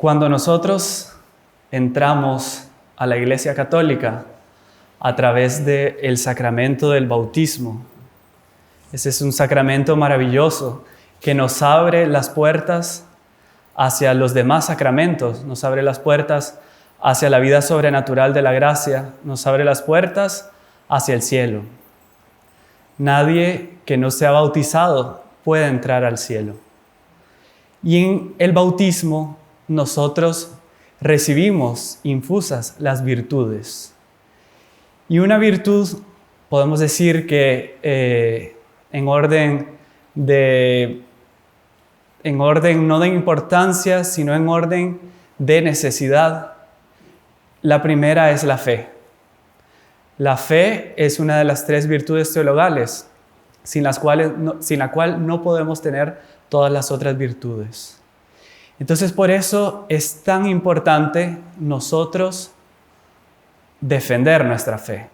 Cuando nosotros entramos a la Iglesia Católica a través del sacramento del bautismo, ese es un sacramento maravilloso que nos abre las puertas hacia los demás sacramentos, nos abre las puertas hacia la vida sobrenatural de la gracia, nos abre las puertas hacia el cielo. Nadie que no sea bautizado puede entrar al cielo. Y en el bautismo nosotros recibimos infusas las virtudes. Y una virtud, podemos decir que en orden no de importancia, sino en orden de necesidad, la primera es la fe. La fe es una de las 3 virtudes teologales, sin la cual no podemos tener todas las otras virtudes. Entonces, por eso es tan importante nosotros defender nuestra fe.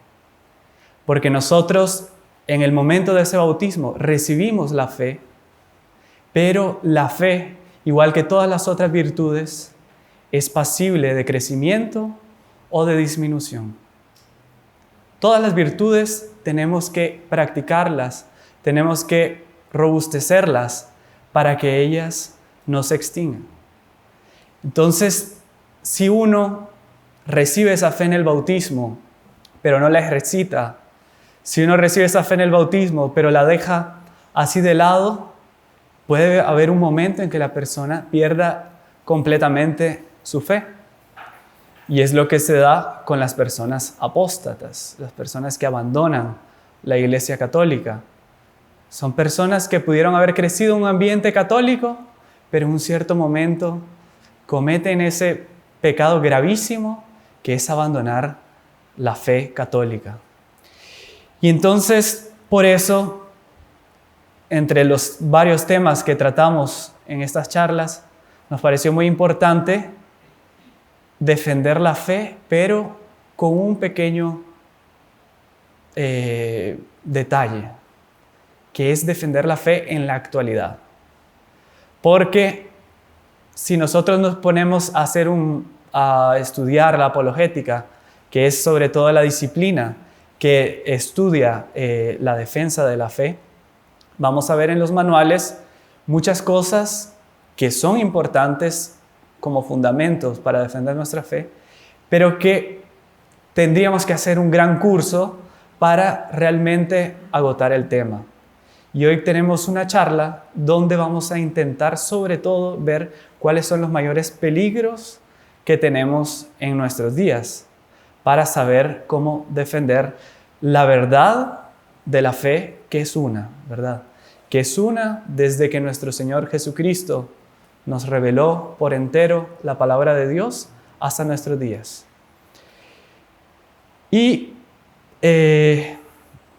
Porque nosotros, en el momento de ese bautismo, recibimos la fe, pero la fe, igual que todas las otras virtudes, es pasible de crecimiento o de disminución. Todas las virtudes tenemos que practicarlas, tenemos que robustecerlas para que ellas no se extingan. Entonces, si uno recibe esa fe en el bautismo, pero no la ejercita, si uno recibe esa fe en el bautismo, pero la deja así de lado, puede haber un momento en que la persona pierda completamente su fe. Y es lo que se da con las personas apóstatas, las personas que abandonan la Iglesia Católica. Son personas que pudieron haber crecido en un ambiente católico, pero en un cierto momento cometen ese pecado gravísimo que es abandonar la fe católica. Y entonces, por eso, entre los varios temas que tratamos en estas charlas, nos pareció muy importante defender la fe, pero con un pequeño detalle, que es defender la fe en la actualidad. Porque si nosotros nos ponemos a estudiar la apologética, que es sobre todo la disciplina que estudia la defensa de la fe, vamos a ver en los manuales muchas cosas que son importantes como fundamentos para defender nuestra fe, pero que tendríamos que hacer un gran curso para realmente agotar el tema. Y hoy tenemos una charla donde vamos a intentar sobre todo ver cuáles son los mayores peligros que tenemos en nuestros días para saber cómo defender la verdad de la fe, que es una, ¿verdad? Que es una desde que nuestro Señor Jesucristo nos reveló por entero la palabra de Dios hasta nuestros días. Y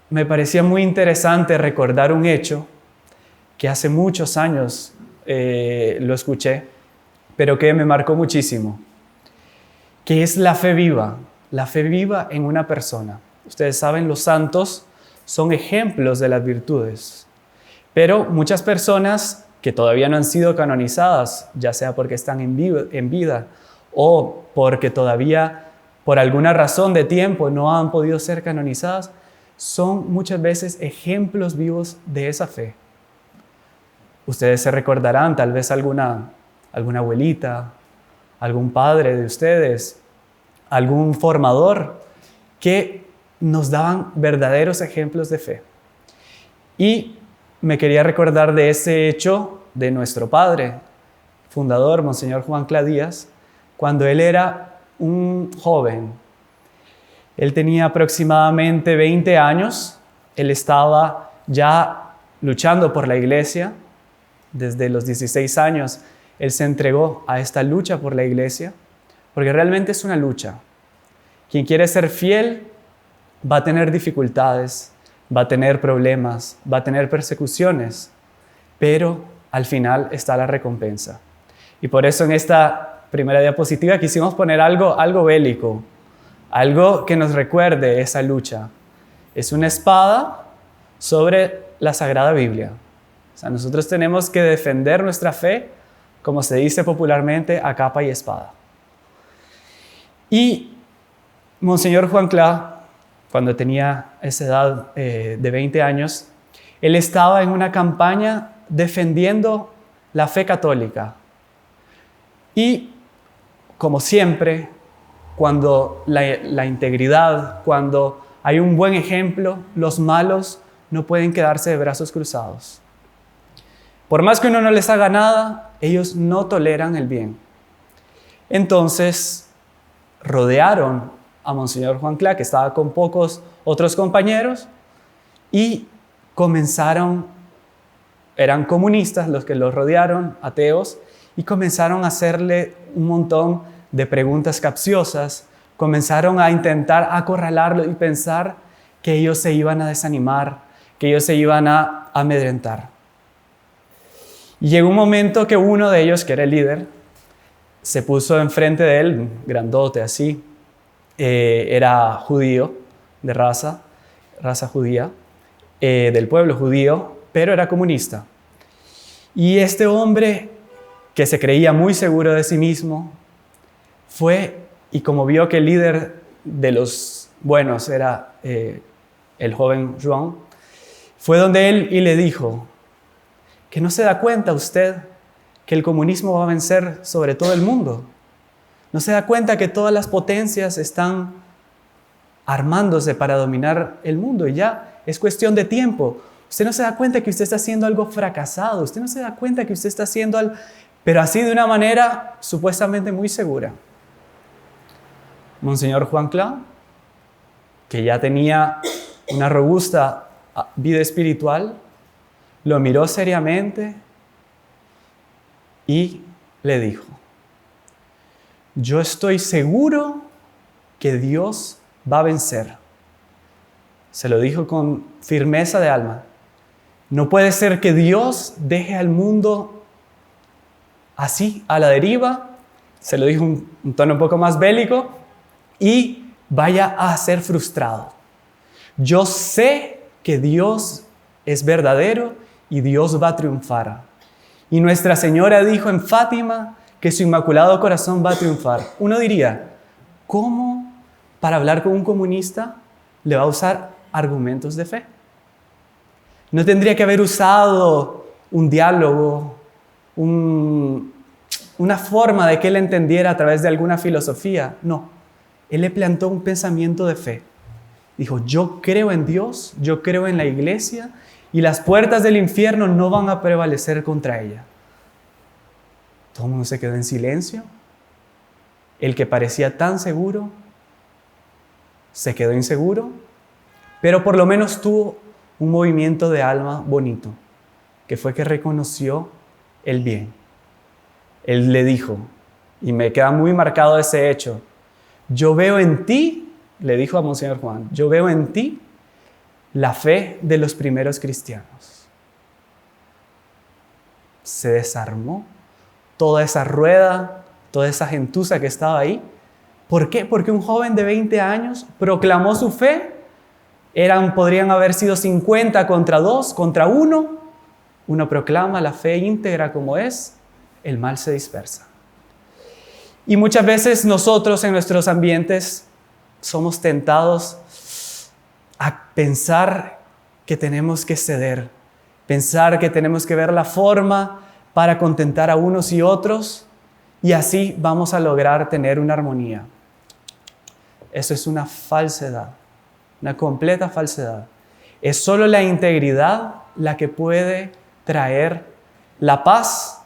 me parecía muy interesante recordar un hecho que hace muchos años lo escuché, pero que me marcó muchísimo, que es la fe viva en una persona. Ustedes saben, los santos son ejemplos de las virtudes, pero muchas personas que todavía no han sido canonizadas, ya sea porque están en vida o porque todavía por alguna razón de tiempo no han podido ser canonizadas, son muchas veces ejemplos vivos de esa fe. Ustedes se recordarán tal vez alguna abuelita, algún padre de ustedes, algún formador que nos daban verdaderos ejemplos de fe. Y me quería recordar de ese hecho de nuestro padre, fundador, Monseñor Juan Cladías, cuando él era un joven. Él tenía aproximadamente 20 años, él estaba ya luchando por la iglesia. Desde los 16 años, él se entregó a esta lucha por la iglesia, porque realmente es una lucha. Quien quiere ser fiel va a tener dificultades, va a tener problemas, va a tener persecuciones, pero al final está la recompensa. Y por eso en esta primera diapositiva quisimos poner algo bélico, algo que nos recuerde esa lucha. Es una espada sobre la Sagrada Biblia. O sea, nosotros tenemos que defender nuestra fe como se dice popularmente, a capa y espada. Y Monseñor Juan Clá, cuando tenía esa edad de 20 años, él estaba en una campaña defendiendo la fe católica. Y, como siempre, cuando la integridad, cuando hay un buen ejemplo, los malos no pueden quedarse de brazos cruzados. Por más que uno no les haga nada, ellos no toleran el bien. Entonces, rodearon a Monseñor Juan Clá, que estaba con pocos otros compañeros, y eran comunistas los que los rodearon, ateos, y comenzaron a hacerle un montón de preguntas capciosas, comenzaron a intentar acorralarlo y pensar que ellos se iban a desanimar, que ellos se iban a amedrentar. Y llegó un momento que uno de ellos, que era el líder, se puso enfrente de él, grandote así, era judío, de raza judía, del pueblo judío, pero era comunista. Y este hombre, que se creía muy seguro de sí mismo, fue, y como vio que el líder de los buenos era el joven Joan, fue donde él y le dijo: ¿que no se da cuenta usted que el comunismo va a vencer sobre todo el mundo? ¿No se da cuenta que todas las potencias están armándose para dominar el mundo y ya es cuestión de tiempo? ¿Usted no se da cuenta que usted está haciendo algo fracasado? ¿Usted no se da cuenta que usted está haciendo algo, pero así de una manera supuestamente muy segura? Monseñor Juan Clá, que ya tenía una robusta vida espiritual, lo miró seriamente y le dijo: yo estoy seguro que Dios va a vencer. Se lo dijo con firmeza de alma. No puede ser que Dios deje al mundo así, a la deriva, se lo dijo un tono un poco más bélico, y vaya a ser frustrado. Yo sé que Dios es verdadero y Dios va a triunfar. Y Nuestra Señora dijo en Fátima que su Inmaculado Corazón va a triunfar. Uno diría: ¿cómo para hablar con un comunista le va a usar argumentos de fe? No tendría que haber usado un diálogo, una forma de que él entendiera a través de alguna filosofía. No, él le plantó un pensamiento de fe. Dijo: yo creo en Dios, yo creo en la iglesia, y las puertas del infierno no van a prevalecer contra ella. Todo el mundo se quedó en silencio. El que parecía tan seguro se quedó inseguro, pero por lo menos tuvo un movimiento de alma bonito, que fue que reconoció el bien. Él le dijo, y me queda muy marcado ese hecho: yo veo en ti, le dijo a Monseñor Juan, yo veo en ti la fe de los primeros cristianos. Se desarmó toda esa rueda, toda esa gentuza que estaba ahí. ¿Por qué? Porque un joven de 20 años proclamó su fe. Podrían haber sido 50 contra 2, contra 1. Uno proclama la fe íntegra como es, el mal se dispersa. Y muchas veces nosotros en nuestros ambientes somos tentados a pensar que tenemos que ceder, pensar que tenemos que ver la forma para contentar a unos y otros, y así vamos a lograr tener una armonía. Eso es una falsedad, una completa falsedad. Es solo la integridad la que puede traer la paz,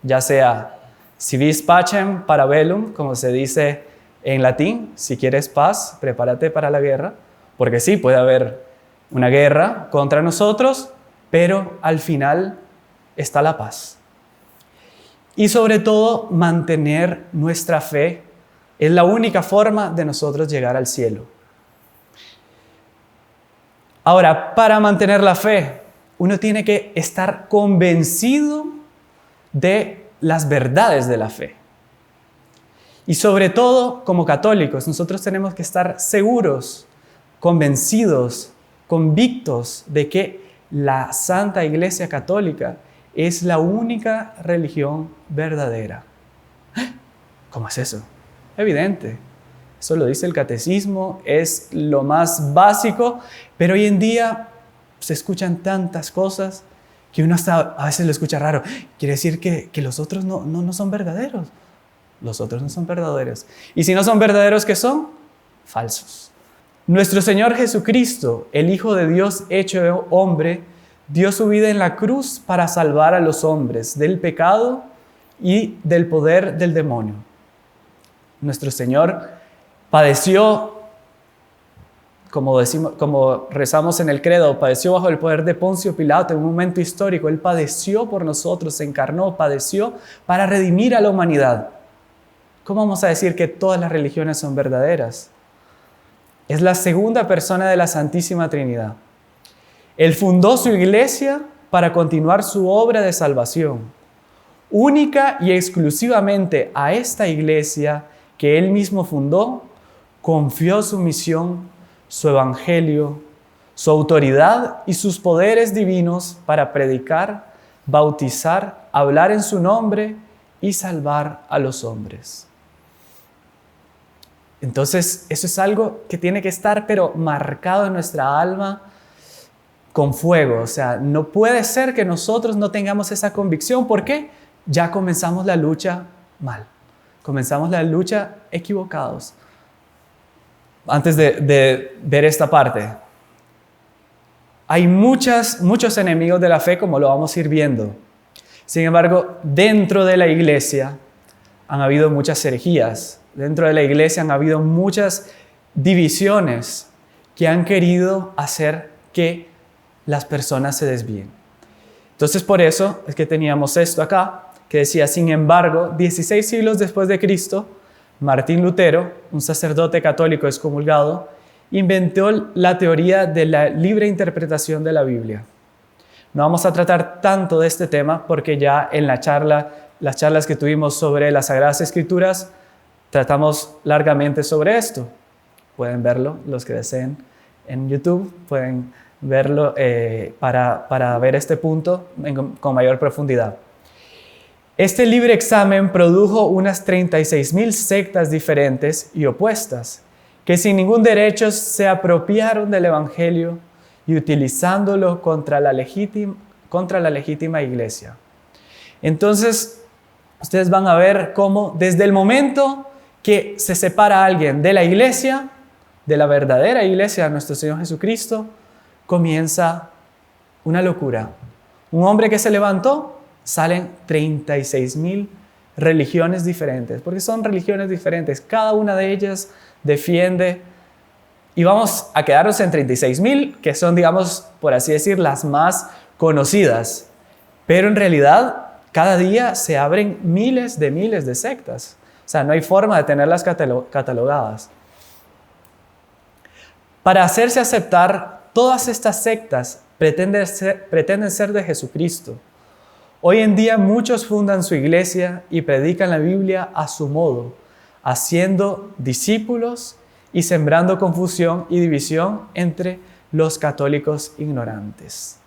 ya sea si vis pacem para bellum, como se dice en latín: si quieres paz, prepárate para la guerra, porque sí, puede haber una guerra contra nosotros, pero al final está la paz. Y sobre todo, mantener nuestra fe es la única forma de nosotros llegar al cielo. Ahora, para mantener la fe, uno tiene que estar convencido de las verdades de la fe. Y sobre todo, como católicos, nosotros tenemos que estar seguros, convencidos, convictos de que la Santa Iglesia Católica es la única religión verdadera. ¿Cómo es eso? Evidente. Eso lo dice el catecismo, es lo más básico, pero hoy en día se escuchan tantas cosas que uno hasta a veces lo escucha raro. Quiere decir que los otros no son verdaderos. Los otros no son verdaderos. Y si no son verdaderos, ¿qué son? Falsos. Nuestro Señor Jesucristo, el Hijo de Dios hecho hombre, dio su vida en la cruz para salvar a los hombres del pecado y del poder del demonio. Nuestro Señor padeció, como rezamos en el credo, padeció bajo el poder de Poncio Pilato en un momento histórico. Él padeció por nosotros, se encarnó, padeció para redimir a la humanidad. ¿Cómo vamos a decir que todas las religiones son verdaderas? Es la segunda persona de la Santísima Trinidad. Él fundó su iglesia para continuar su obra de salvación. Única y exclusivamente a esta iglesia que Él mismo fundó, confió su misión, su evangelio, su autoridad y sus poderes divinos para predicar, bautizar, hablar en su nombre y salvar a los hombres. Entonces, eso es algo que tiene que estar, pero marcado en nuestra alma con fuego. O sea, no puede ser que nosotros no tengamos esa convicción. ¿Por qué? Ya comenzamos la lucha mal. Comenzamos la lucha equivocados. Antes de ver esta parte, hay muchos enemigos de la fe, como lo vamos a ir viendo. Sin embargo, dentro de la iglesia han habido muchas herejías. Dentro de la iglesia han habido muchas divisiones que han querido hacer que las personas se desvíen. Entonces, por eso es que teníamos esto acá, que decía: sin embargo, 16 siglos después de Cristo, Martín Lutero, un sacerdote católico excomulgado, inventó la teoría de la libre interpretación de la Biblia. No vamos a tratar tanto de este tema porque ya en las charlas que tuvimos sobre las Sagradas Escrituras, tratamos largamente sobre esto. Pueden verlo, los que deseen, en YouTube, pueden verlo para ver este punto con mayor profundidad. Este libre examen produjo unas 36,000 sectas diferentes y opuestas, que sin ningún derecho se apropiaron del Evangelio y utilizándolo contra la legítima iglesia. Entonces, ustedes van a ver cómo desde el momento que se separa a alguien de la iglesia, de la verdadera iglesia de nuestro Señor Jesucristo, comienza una locura. Un hombre que se levantó, salen 36,000 religiones diferentes, porque son religiones diferentes, cada una de ellas defiende, y vamos a quedarnos en 36,000, que son, digamos, por así decir, las más conocidas, pero en realidad cada día se abren miles de sectas. O sea, no hay forma de tenerlas catalogadas. Para hacerse aceptar, todas estas sectas pretenden ser de Jesucristo. Hoy en día muchos fundan su iglesia y predican la Biblia a su modo, haciendo discípulos y sembrando confusión y división entre los católicos ignorantes.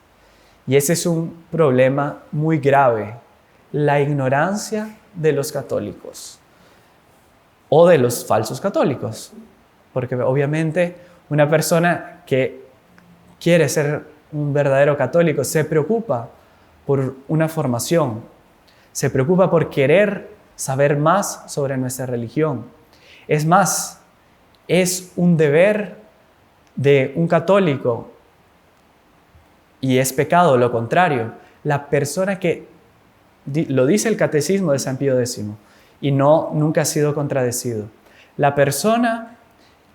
Y ese es un problema muy grave, la ignorancia de los católicos. O de los falsos católicos, porque obviamente una persona que quiere ser un verdadero católico se preocupa por una formación, se preocupa por querer saber más sobre nuestra religión. Es más, es un deber de un católico y es pecado lo contrario. La persona que, lo dice el Catecismo de San Pío X, y nunca ha sido contradecido. La persona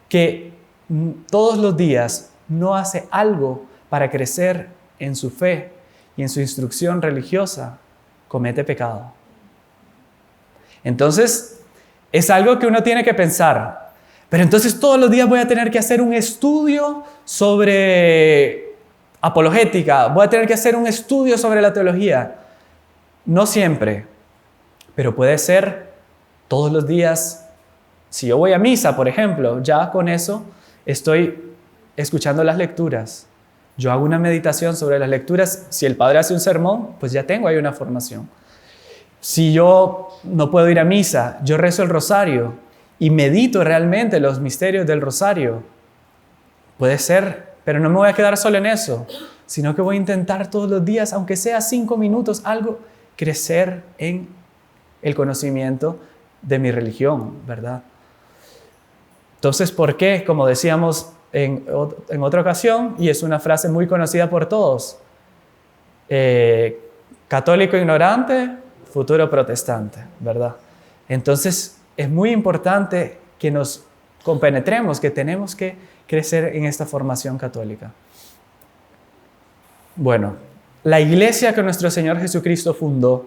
que todos los días no hace algo para crecer en su fe y en su instrucción religiosa, comete pecado. Entonces, es algo que uno tiene que pensar. Pero entonces todos los días voy a tener que hacer un estudio sobre apologética, voy a tener que hacer un estudio sobre la teología. No siempre, pero puede ser todos los días. Si yo voy a misa, por ejemplo, ya con eso estoy escuchando las lecturas. Yo hago una meditación sobre las lecturas. Si el padre hace un sermón, pues ya tengo ahí una formación. Si yo no puedo ir a misa, yo rezo el rosario y medito realmente los misterios del rosario. Puede ser, pero no me voy a quedar solo en eso, sino que voy a intentar todos los días, aunque sea 5 minutos, algo, crecer en el conocimiento de mi religión, ¿verdad? Entonces, ¿por qué? Como decíamos en otra ocasión, y es una frase muy conocida por todos, católico ignorante, futuro protestante, ¿verdad? Entonces, es muy importante que nos compenetremos, que tenemos que crecer en esta formación católica. Bueno, la iglesia que nuestro Señor Jesucristo fundó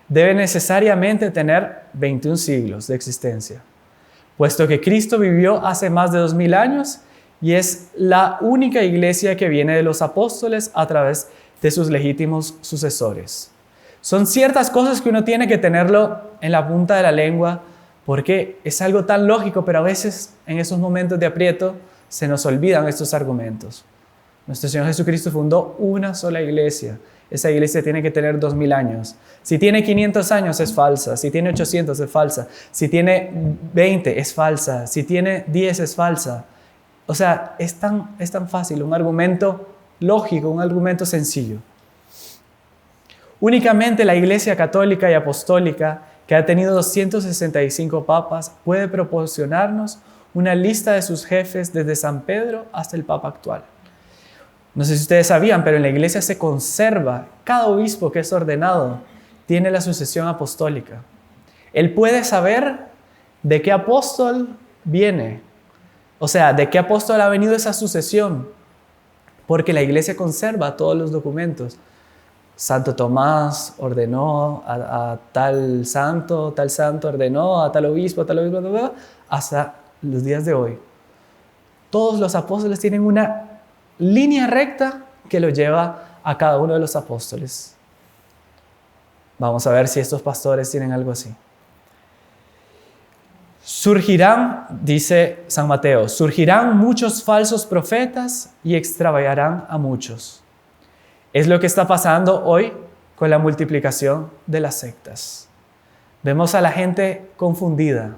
debe necesariamente tener 21 siglos de existencia, puesto que Cristo vivió hace más de 2000 años y es la única iglesia que viene de los apóstoles a través de sus legítimos sucesores. Son ciertas cosas que uno tiene que tenerlo en la punta de la lengua porque es algo tan lógico, pero a veces en esos momentos de aprieto se nos olvidan estos argumentos. Nuestro Señor Jesucristo fundó una sola iglesia. Esa iglesia tiene que tener 2000 años. Si tiene 500 años es falsa, si tiene 800 es falsa, si tiene 20 es falsa, si tiene 10 es falsa. O sea, es tan fácil, un argumento lógico, un argumento sencillo. Únicamente la Iglesia Católica y Apostólica, que ha tenido 265 papas, puede proporcionarnos una lista de sus jefes desde San Pedro hasta el Papa actual. No sé si ustedes sabían, pero en la iglesia se conserva, cada obispo que es ordenado tiene la sucesión apostólica. Él puede saber de qué apóstol viene, o sea, de qué apóstol ha venido esa sucesión, porque la iglesia conserva todos los documentos. Santo Tomás ordenó a tal santo ordenó a tal obispo, hasta los días de hoy. Todos los apóstoles tienen una línea recta que lo lleva a cada uno de los apóstoles. Vamos a ver si estos pastores tienen algo así. Surgirán, dice San Mateo, surgirán muchos falsos profetas y extraviarán a muchos. Es lo que está pasando hoy con la multiplicación de las sectas. Vemos a la gente confundida,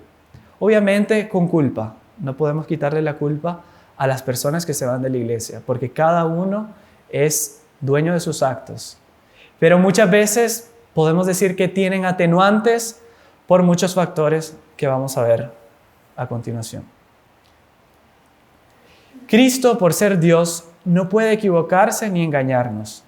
obviamente con culpa. No podemos quitarle la culpa a las personas que se van de la iglesia, porque cada uno es dueño de sus actos. Pero muchas veces podemos decir que tienen atenuantes por muchos factores que vamos a ver a continuación. Cristo, por ser Dios, no puede equivocarse ni engañarnos.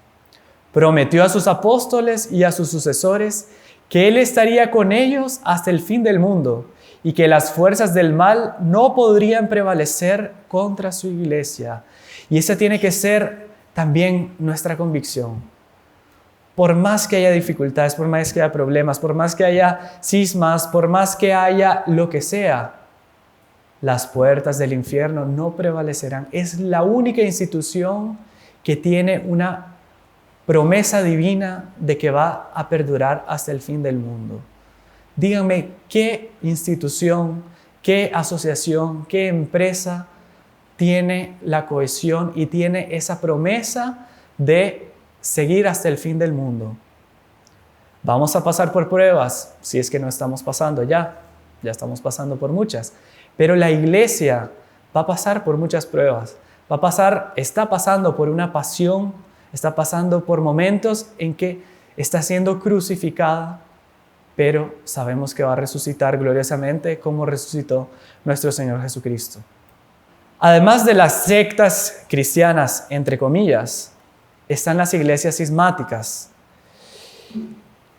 Prometió a sus apóstoles y a sus sucesores que Él estaría con ellos hasta el fin del mundo y que las fuerzas del mal no podrían prevalecer contra su iglesia. Y esa tiene que ser también nuestra convicción. Por más que haya dificultades, por más que haya problemas, por más que haya cismas, por más que haya lo que sea, las puertas del infierno no prevalecerán. Es la única institución que tiene una promesa divina de que va a perdurar hasta el fin del mundo. Díganme, ¿qué institución, qué asociación, qué empresa tiene la cohesión y tiene esa promesa de seguir hasta el fin del mundo? Vamos a pasar por pruebas, si es que no estamos pasando ya estamos pasando por muchas, pero la iglesia va a pasar por muchas pruebas, está pasando por una pasión, está pasando por momentos en que está siendo crucificada, pero sabemos que va a resucitar gloriosamente como resucitó nuestro Señor Jesucristo. Además de las sectas cristianas, entre comillas, están las iglesias cismáticas.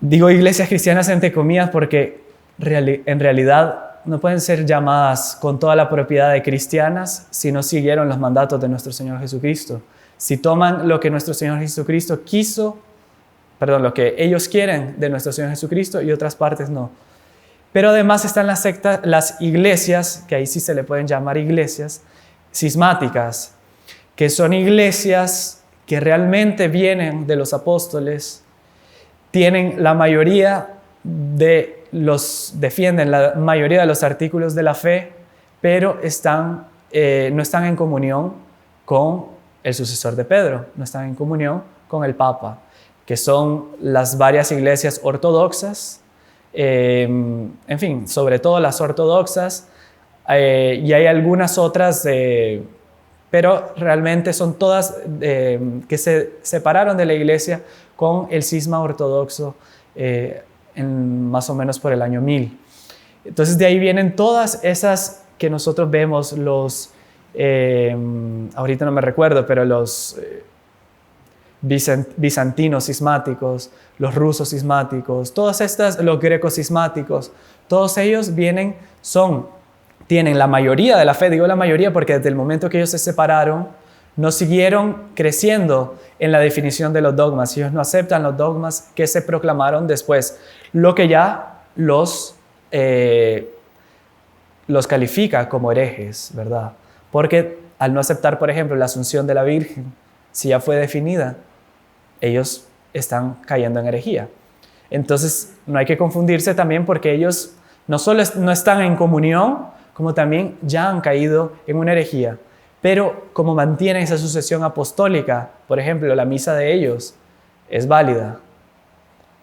Digo iglesias cristianas entre comillas porque en realidad no pueden ser llamadas con toda la propiedad de cristianas si no siguieron los mandatos de nuestro Señor Jesucristo. Si toman lo que nuestro Señor Jesucristo lo que ellos quieren de nuestro Señor Jesucristo y otras partes no. Pero además están las iglesias, que ahí sí se le pueden llamar iglesias, cismáticas, que son iglesias que realmente vienen de los apóstoles, tienen la mayoría defienden la mayoría de los artículos de la fe, pero no están en comunión con el sucesor de Pedro, no están en comunión con el Papa, que son las varias iglesias ortodoxas, en fin, sobre todo las ortodoxas, y hay algunas otras, pero realmente son todas que se separaron de la iglesia con el cisma ortodoxo más o menos por el año 1000. Entonces de ahí vienen todas esas que nosotros vemos, ahorita no me recuerdo, pero los bizantinos cismáticos, los rusos cismáticos, todas estas, los grecos cismáticos, todos ellos tienen la mayoría de la fe, digo la mayoría porque desde el momento que ellos se separaron, no siguieron creciendo en la definición de los dogmas. Ellos no aceptan los dogmas que se proclamaron después, lo que ya los califica como herejes, ¿verdad? Porque al no aceptar, por ejemplo, la asunción de la Virgen, si ya fue definida, ellos están cayendo en herejía. Entonces, no hay que confundirse también porque ellos no solo no están en comunión, como también ya han caído en una herejía. Pero como mantienen esa sucesión apostólica, por ejemplo, la misa de ellos es válida.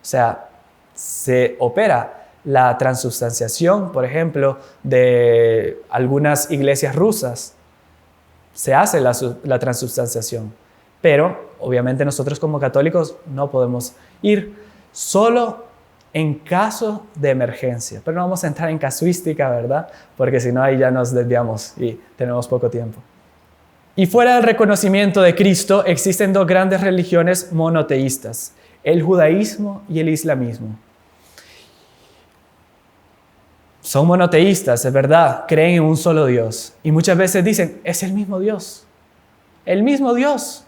O sea, se opera la transubstanciación, por ejemplo, de algunas iglesias rusas. Se hace la transubstanciación. Pero, obviamente, nosotros como católicos no podemos ir solo en caso de emergencia. Pero no vamos a entrar en casuística, ¿verdad? Porque si no, ahí ya nos desviamos y tenemos poco tiempo. Y fuera del reconocimiento de Cristo, existen dos grandes religiones monoteístas, el judaísmo y el islamismo. Son monoteístas, es verdad, creen en un solo Dios. Y muchas veces dicen, es el mismo Dios. El mismo Dios.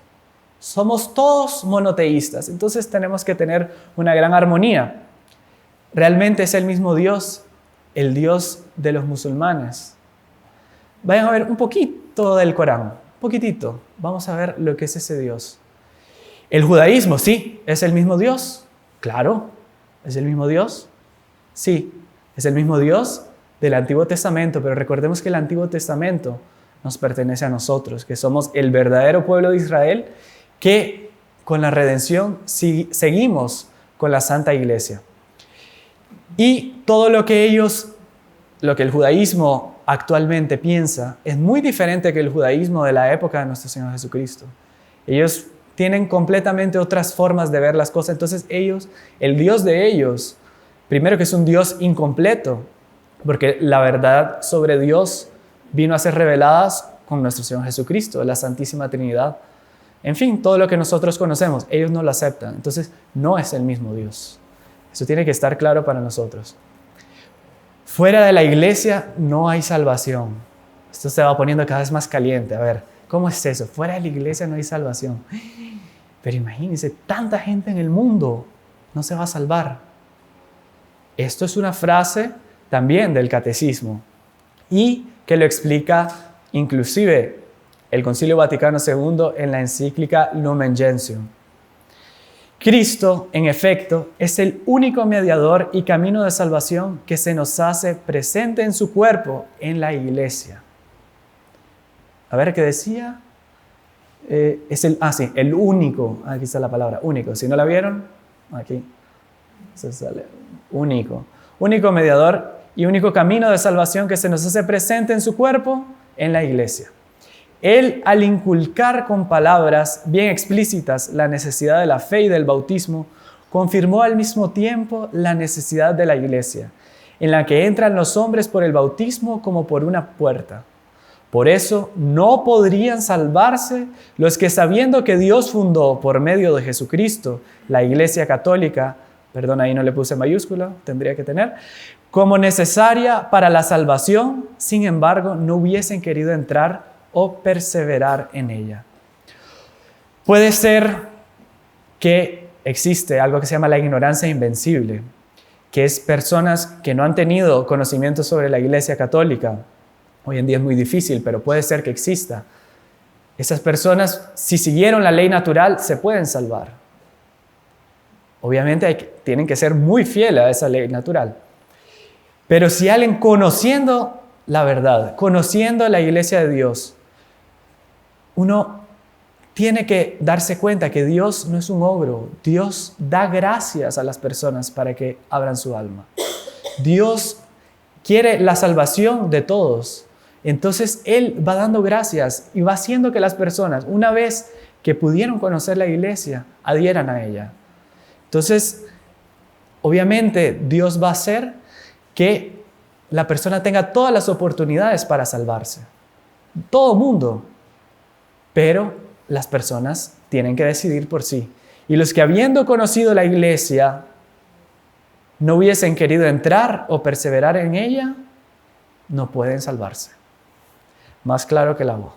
Somos todos monoteístas, entonces tenemos que tener una gran armonía. Realmente es el mismo Dios, el Dios de los musulmanes. Vayan a ver un poquito del Corán, un poquitito. Vamos a ver lo que es ese Dios. El judaísmo, sí, es el mismo Dios. Claro, es el mismo Dios. Sí, es el mismo Dios del Antiguo Testamento, pero recordemos que el Antiguo Testamento nos pertenece a nosotros, que somos el verdadero pueblo de Israel, que con la redención seguimos con la Santa Iglesia. Y todo lo que el judaísmo actualmente piensa, es muy diferente que el judaísmo de la época de nuestro Señor Jesucristo. Ellos tienen completamente otras formas de ver las cosas. Entonces el Dios de ellos, primero que es un Dios incompleto, porque la verdad sobre Dios vino a ser revelada con nuestro Señor Jesucristo, la Santísima Trinidad. En fin, todo lo que nosotros conocemos, ellos no lo aceptan. Entonces, no es el mismo Dios. Eso tiene que estar claro para nosotros. Fuera de la iglesia no hay salvación. Esto se va poniendo cada vez más caliente. A ver, ¿cómo es eso? Fuera de la iglesia no hay salvación. Pero imagínense, tanta gente en el mundo no se va a salvar. Esto es una frase también del catecismo y que lo explica inclusive el Concilio Vaticano II en la encíclica Lumen Gentium. Cristo, en efecto, es el único mediador y camino de salvación que se nos hace presente en su cuerpo, en la iglesia. A ver, ¿qué decía? El único. Aquí está la palabra, único. Si no la vieron, aquí se sale. Único. Único mediador y único camino de salvación que se nos hace presente en su cuerpo, en la iglesia. Él, al inculcar con palabras bien explícitas la necesidad de la fe y del bautismo, confirmó al mismo tiempo la necesidad de la iglesia, en la que entran los hombres por el bautismo como por una puerta. Por eso no podrían salvarse los que, sabiendo que Dios fundó por medio de Jesucristo la Iglesia Católica, perdón, ahí no le puse mayúscula, tendría que tener, como necesaria para la salvación, sin embargo, no hubiesen querido entrar o perseverar en ella. Puede ser que existe algo que se llama la ignorancia invencible, que es personas que no han tenido conocimiento sobre la Iglesia Católica. Hoy en día es muy difícil, pero puede ser que exista. Esas personas, si siguieron la ley natural, se pueden salvar. Obviamente tienen que ser muy fieles a esa ley natural. Pero si alguien conociendo la verdad, conociendo la Iglesia de Dios, uno tiene que darse cuenta que Dios no es un ogro. Dios da gracias a las personas para que abran su alma. Dios quiere la salvación de todos. Entonces Él va dando gracias y va haciendo que las personas, una vez que pudieron conocer la iglesia, adhieran a ella. Entonces, obviamente, Dios va a hacer que la persona tenga todas las oportunidades para salvarse. Todo mundo. Pero las personas tienen que decidir por sí. Y los que habiendo conocido la iglesia no hubiesen querido entrar o perseverar en ella, no pueden salvarse. Más claro que el agua.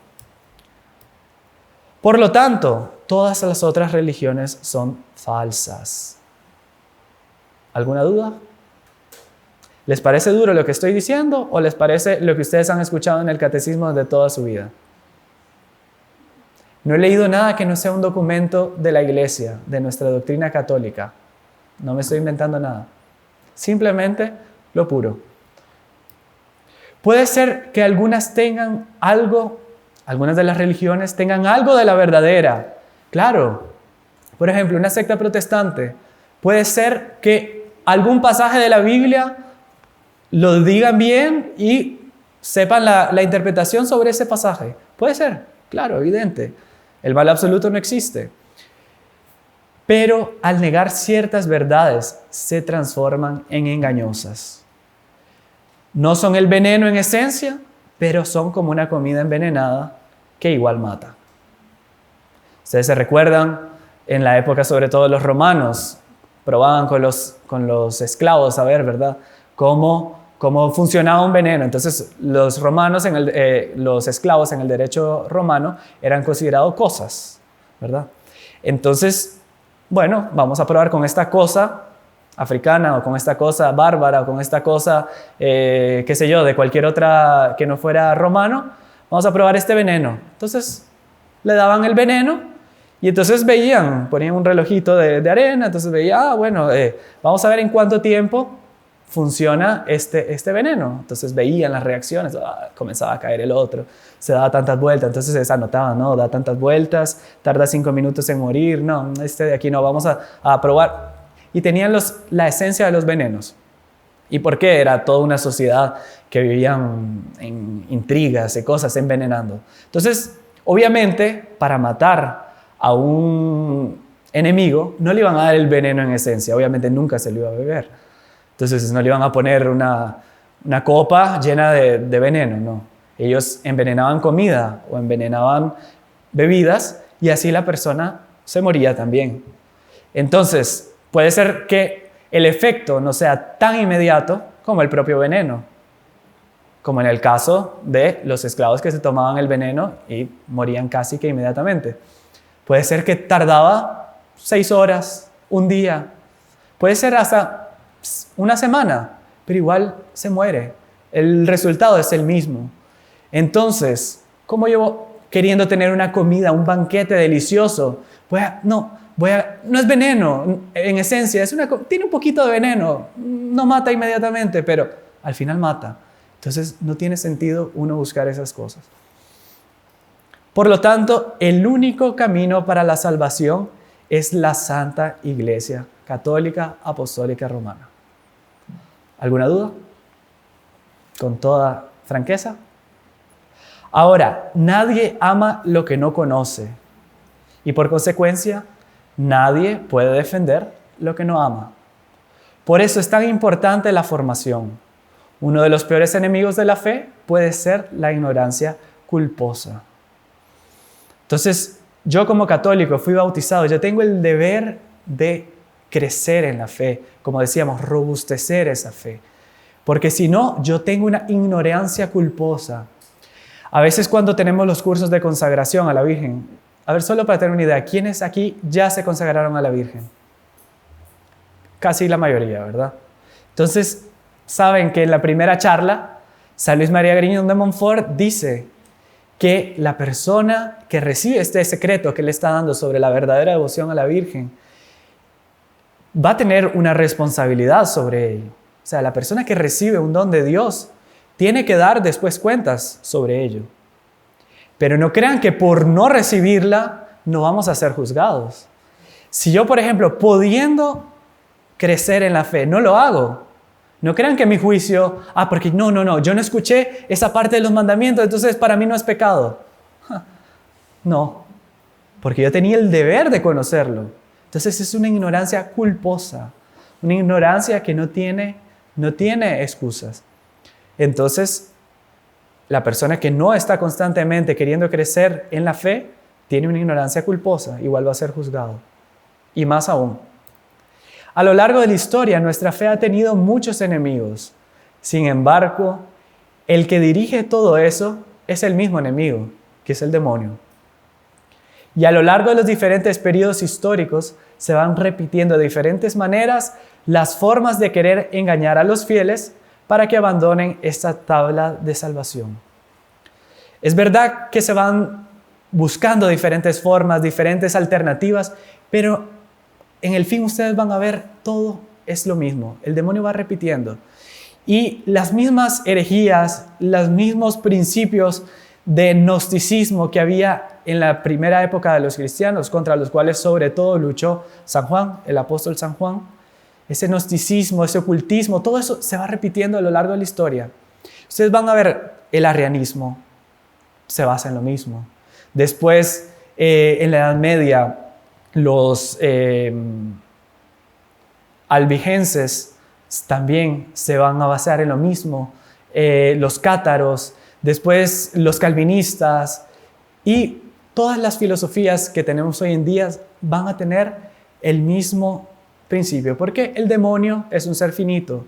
Por lo tanto, todas las otras religiones son falsas. ¿Alguna duda? ¿Les parece duro lo que estoy diciendo o les parece lo que ustedes han escuchado en el catecismo de toda su vida? No he leído nada que no sea un documento de la iglesia, de nuestra doctrina católica. No me estoy inventando nada. Simplemente lo puro. Puede ser que algunas tengan algo, algunas de las religiones tengan algo de la verdadera. Claro, por ejemplo, una secta protestante. Puede ser que algún pasaje de la Biblia lo digan bien y sepan la interpretación sobre ese pasaje. Puede ser, claro, evidente. El mal absoluto no existe. Pero al negar ciertas verdades, se transforman en engañosas. No son el veneno en esencia, pero son como una comida envenenada que igual mata. Ustedes se recuerdan, en la época sobre todo los romanos, probaban con los esclavos a ver, ¿verdad?, cómo funcionaba un veneno. Entonces los romanos, los esclavos en el derecho romano eran considerados cosas, ¿verdad? Entonces, bueno, vamos a probar con esta cosa africana o con esta cosa bárbara o con esta cosa, qué sé yo, de cualquier otra que no fuera romano. Vamos a probar este veneno. Entonces le daban el veneno y entonces ponían un relojito de arena, entonces veía, bueno, vamos a ver en cuánto tiempo funciona este veneno. Entonces veían las reacciones, comenzaba a caer el otro, se daba tantas vueltas, entonces se anotaba, no, da tantas vueltas, tarda 5 minutos en morir, no, este de aquí no, vamos a probar. Y tenían la esencia de los venenos. ¿Y por qué? Era toda una sociedad que vivían en intrigas y cosas, envenenando. Entonces, obviamente, para matar a un enemigo, no le iban a dar el veneno en esencia, obviamente nunca se lo iba a beber. Entonces no le iban a poner una copa llena de veneno, no. Ellos envenenaban comida o envenenaban bebidas y así la persona se moría también. Entonces, puede ser que el efecto no sea tan inmediato como el propio veneno, como en el caso de los esclavos que se tomaban el veneno y morían casi que inmediatamente. Puede ser que tardaba 6 horas, un día, puede ser hasta una semana, pero igual se muere. El resultado es el mismo. Entonces, ¿cómo yo queriendo tener una comida, un banquete delicioso? No es veneno, en esencia, tiene un poquito de veneno, no mata inmediatamente, pero al final mata. Entonces, no tiene sentido uno buscar esas cosas. Por lo tanto, el único camino para la salvación es la Santa Iglesia Católica Apostólica Romana. ¿Alguna duda? Con toda franqueza. Ahora, nadie ama lo que no conoce y por consecuencia, nadie puede defender lo que no ama. Por eso es tan importante la formación. Uno de los peores enemigos de la fe puede ser la ignorancia culposa. Entonces, yo como católico fui bautizado, yo tengo el deber de crecer en la fe, como decíamos, robustecer esa fe. Porque si no, yo tengo una ignorancia culposa. A veces cuando tenemos los cursos de consagración a la Virgen, a ver, solo para tener una idea, ¿quiénes aquí ya se consagraron a la Virgen? Casi la mayoría, ¿verdad? Entonces, saben que en la primera charla, San Luis María Griñón de Montfort dice que la persona que recibe este secreto que le está dando sobre la verdadera devoción a la Virgen va a tener una responsabilidad sobre ello. O sea, la persona que recibe un don de Dios tiene que dar después cuentas sobre ello. Pero no crean que por no recibirla no vamos a ser juzgados. Si yo, por ejemplo, pudiendo crecer en la fe, no lo hago, no crean que mi juicio, porque no, yo no escuché esa parte de los mandamientos, entonces para mí no es pecado. No, porque yo tenía el deber de conocerlo. Entonces es una ignorancia culposa, una ignorancia que no tiene excusas. Entonces, la persona que no está constantemente queriendo crecer en la fe, tiene una ignorancia culposa, igual va a ser juzgado. Y más aún, a lo largo de la historia, nuestra fe ha tenido muchos enemigos. Sin embargo, el que dirige todo eso es el mismo enemigo, que es el demonio. Y a lo largo de los diferentes periodos históricos, se van repitiendo de diferentes maneras las formas de querer engañar a los fieles para que abandonen esta tabla de salvación. Es verdad que se van buscando diferentes formas, diferentes alternativas, pero en el fin ustedes van a ver, todo es lo mismo. El demonio va repitiendo. Y las mismas herejías, los mismos principios de gnosticismo que había en la primera época de los cristianos, contra los cuales sobre todo luchó San Juan, el apóstol San Juan, ese gnosticismo, ese ocultismo, todo eso se va repitiendo a lo largo de la historia. Ustedes van a ver el arrianismo, se basa en lo mismo. Después, en la Edad Media, los albigenses también se van a basar en lo mismo. Los cátaros, después los calvinistas y todas las filosofías que tenemos hoy en día van a tener el mismo principio, porque el demonio es un ser finito,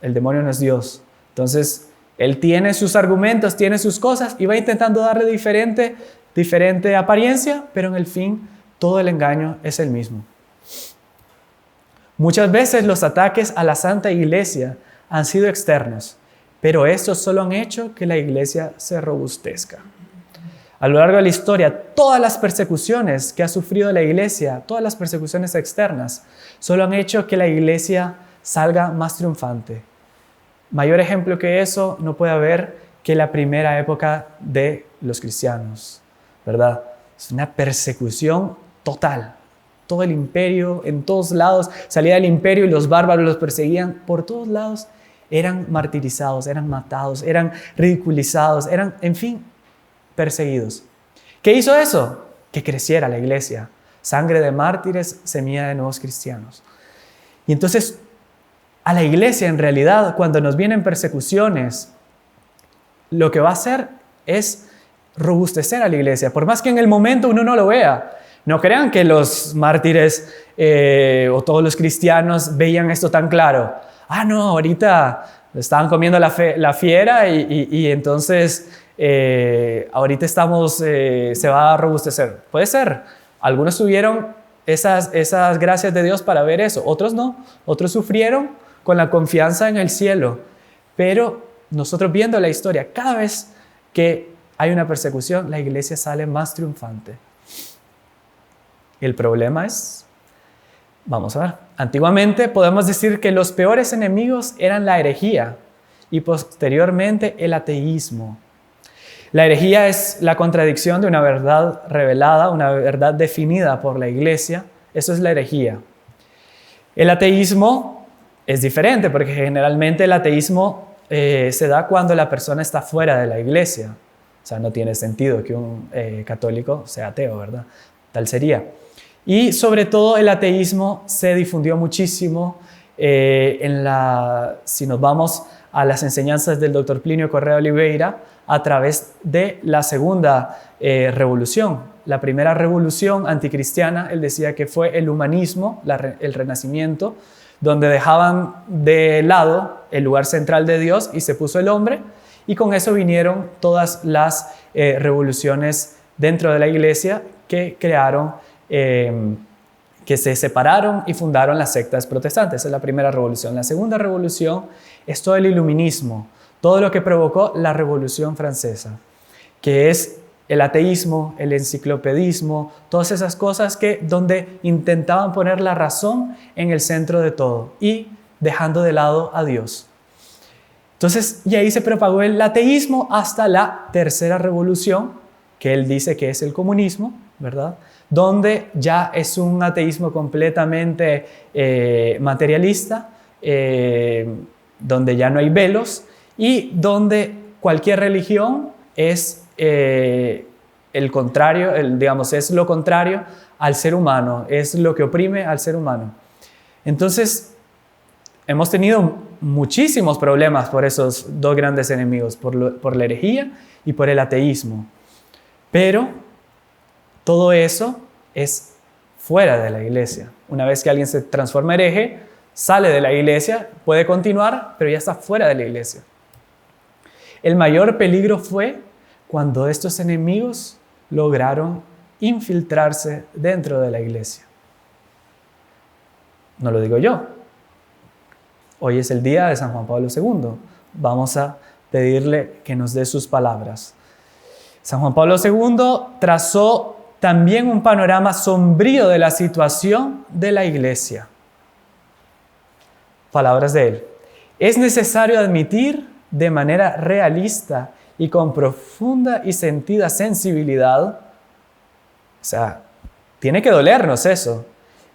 el demonio no es Dios. Entonces, él tiene sus argumentos, tiene sus cosas y va intentando darle diferente apariencia, pero en el fin todo el engaño es el mismo. Muchas veces los ataques a la Santa Iglesia han sido externos, pero estos solo han hecho que la Iglesia se robustezca. A lo largo de la historia, todas las persecuciones que ha sufrido la Iglesia, todas las persecuciones externas, solo han hecho que la Iglesia salga más triunfante. Mayor ejemplo que eso no puede haber que la primera época de los cristianos, ¿verdad? Es una persecución total. Todo el imperio, en todos lados, salía del imperio y los bárbaros los perseguían por todos lados. Eran martirizados, eran matados, eran ridiculizados, eran, en fin, perseguidos. ¿Qué hizo eso? Que creciera la iglesia. Sangre de mártires, semilla de nuevos cristianos. Y entonces, a la iglesia, en realidad, cuando nos vienen persecuciones, lo que va a hacer es robustecer a la iglesia, por más que en el momento uno no lo vea. No crean que los mártires o todos los cristianos veían esto tan claro. No, ahorita estaban comiendo la fiera y entonces ahorita se va a robustecer. Puede ser. Algunos tuvieron esas gracias de Dios para ver eso. Otros no. Otros sufrieron con la confianza en el cielo. Pero nosotros viendo la historia, cada vez que hay una persecución, la iglesia sale más triunfante. El problema es, vamos a ver, antiguamente podemos decir que los peores enemigos eran la herejía y posteriormente el ateísmo. La herejía es la contradicción de una verdad revelada, una verdad definida por la iglesia. Eso es la herejía. El ateísmo es diferente porque generalmente el ateísmo se da cuando la persona está fuera de la iglesia. O sea, no tiene sentido que un católico sea ateo, ¿verdad? Tal sería. Y sobre todo el ateísmo se difundió muchísimo si nos vamos a las enseñanzas del Dr. Plinio Correa Oliveira a través de la segunda revolución. La primera revolución anticristiana, él decía que fue el humanismo, el renacimiento, donde dejaban de lado el lugar central de Dios y se puso el hombre, y con eso vinieron todas las revoluciones dentro de la iglesia que crearon, que se separaron y fundaron las sectas protestantes. Esa es la primera revolución. La segunda revolución es todo el iluminismo, todo lo que provocó la Revolución Francesa, que es el ateísmo, el enciclopedismo, todas esas cosas donde intentaban poner la razón en el centro de todo y dejando de lado a Dios. Entonces, y ahí se propagó el ateísmo hasta la tercera revolución, que él dice que es el comunismo, ¿verdad? Donde ya es un ateísmo completamente materialista, donde ya no hay velos y donde cualquier religión es el contrario, digamos, es lo contrario al ser humano, es lo que oprime al ser humano. Entonces, hemos tenido muchísimos problemas por esos dos grandes enemigos, por la herejía y por el ateísmo. Pero todo eso es fuera de la iglesia. Una vez que alguien se transforma en hereje, sale de la iglesia, puede continuar, pero ya está fuera de la iglesia. El mayor peligro fue cuando estos enemigos lograron infiltrarse dentro de la iglesia. No lo digo yo. Hoy es el día de San Juan Pablo II. Vamos a pedirle que nos dé sus palabras. San Juan Pablo II trazó también un panorama sombrío de la situación de la iglesia. Palabras de él. Es necesario admitir de manera realista y con profunda y sentida sensibilidad, o sea, tiene que dolernos eso,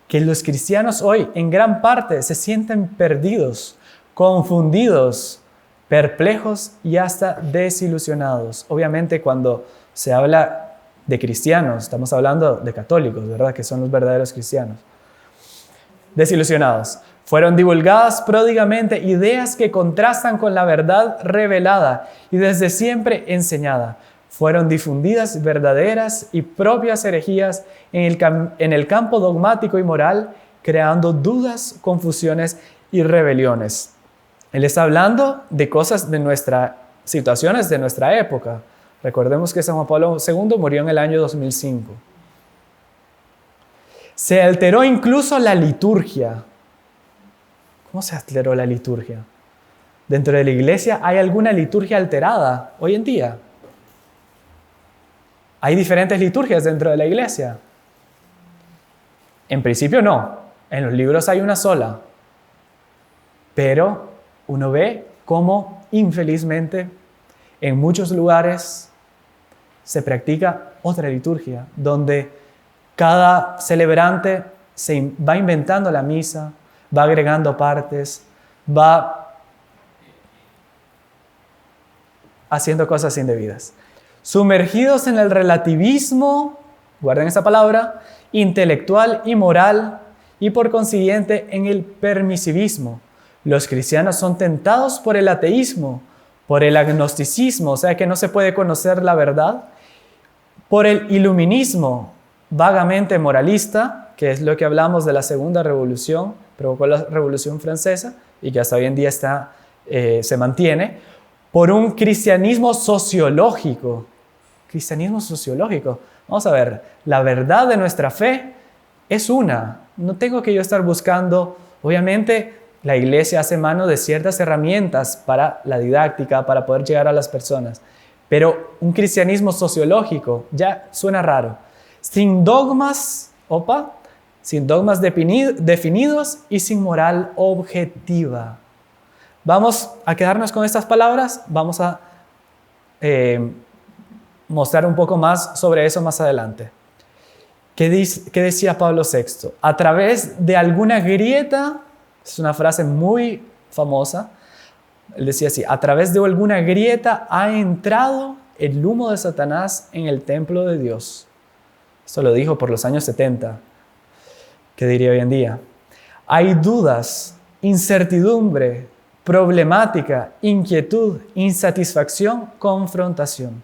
que los cristianos hoy en gran parte se sienten perdidos, confundidos, perplejos y hasta desilusionados. Obviamente cuando se habla de cristianos, estamos hablando de católicos, ¿verdad? Que son los verdaderos cristianos. Desilusionados. Fueron divulgadas pródigamente ideas que contrastan con la verdad revelada y desde siempre enseñada. Fueron difundidas verdaderas y propias herejías en el campo dogmático y moral, creando dudas, confusiones y rebeliones. Él está hablando de cosas de situaciones de nuestra época. Recordemos que San Juan Pablo II murió en el año 2005. Se alteró incluso la liturgia. ¿Cómo se alteró la liturgia? Dentro de la iglesia hay alguna liturgia alterada hoy en día. Hay diferentes liturgias dentro de la iglesia. En principio no. En los libros hay una sola. Pero uno ve cómo infelizmente en muchos lugares se practica otra liturgia, donde cada celebrante se va inventando la misa, va agregando partes, va haciendo cosas indebidas. Sumergidos en el relativismo, guarden esa palabra, intelectual y moral, y por consiguiente en el permisivismo. Los cristianos son tentados por el ateísmo, por el agnosticismo, o sea que no se puede conocer la verdad, por el iluminismo vagamente moralista, que es lo que hablamos de la segunda revolución, provocó la Revolución Francesa y que hasta hoy en día se mantiene, por un cristianismo sociológico. Cristianismo sociológico. Vamos a ver, la verdad de nuestra fe es una. No tengo que yo estar buscando, obviamente la iglesia hace mano de ciertas herramientas para la didáctica, para poder llegar a las personas. Pero un cristianismo sociológico ya suena raro. Sin dogmas, sin dogmas definidos y sin moral objetiva. Vamos a quedarnos con estas palabras, vamos a mostrar un poco más sobre eso más adelante. ¿Qué decía Pablo VI? A través de alguna grieta, es una frase muy famosa, él decía así, a través de alguna grieta ha entrado el humo de Satanás en el templo de Dios. Esto lo dijo por los años 70. ¿Qué diría hoy en día? Hay dudas, incertidumbre, problemática, inquietud, insatisfacción, confrontación.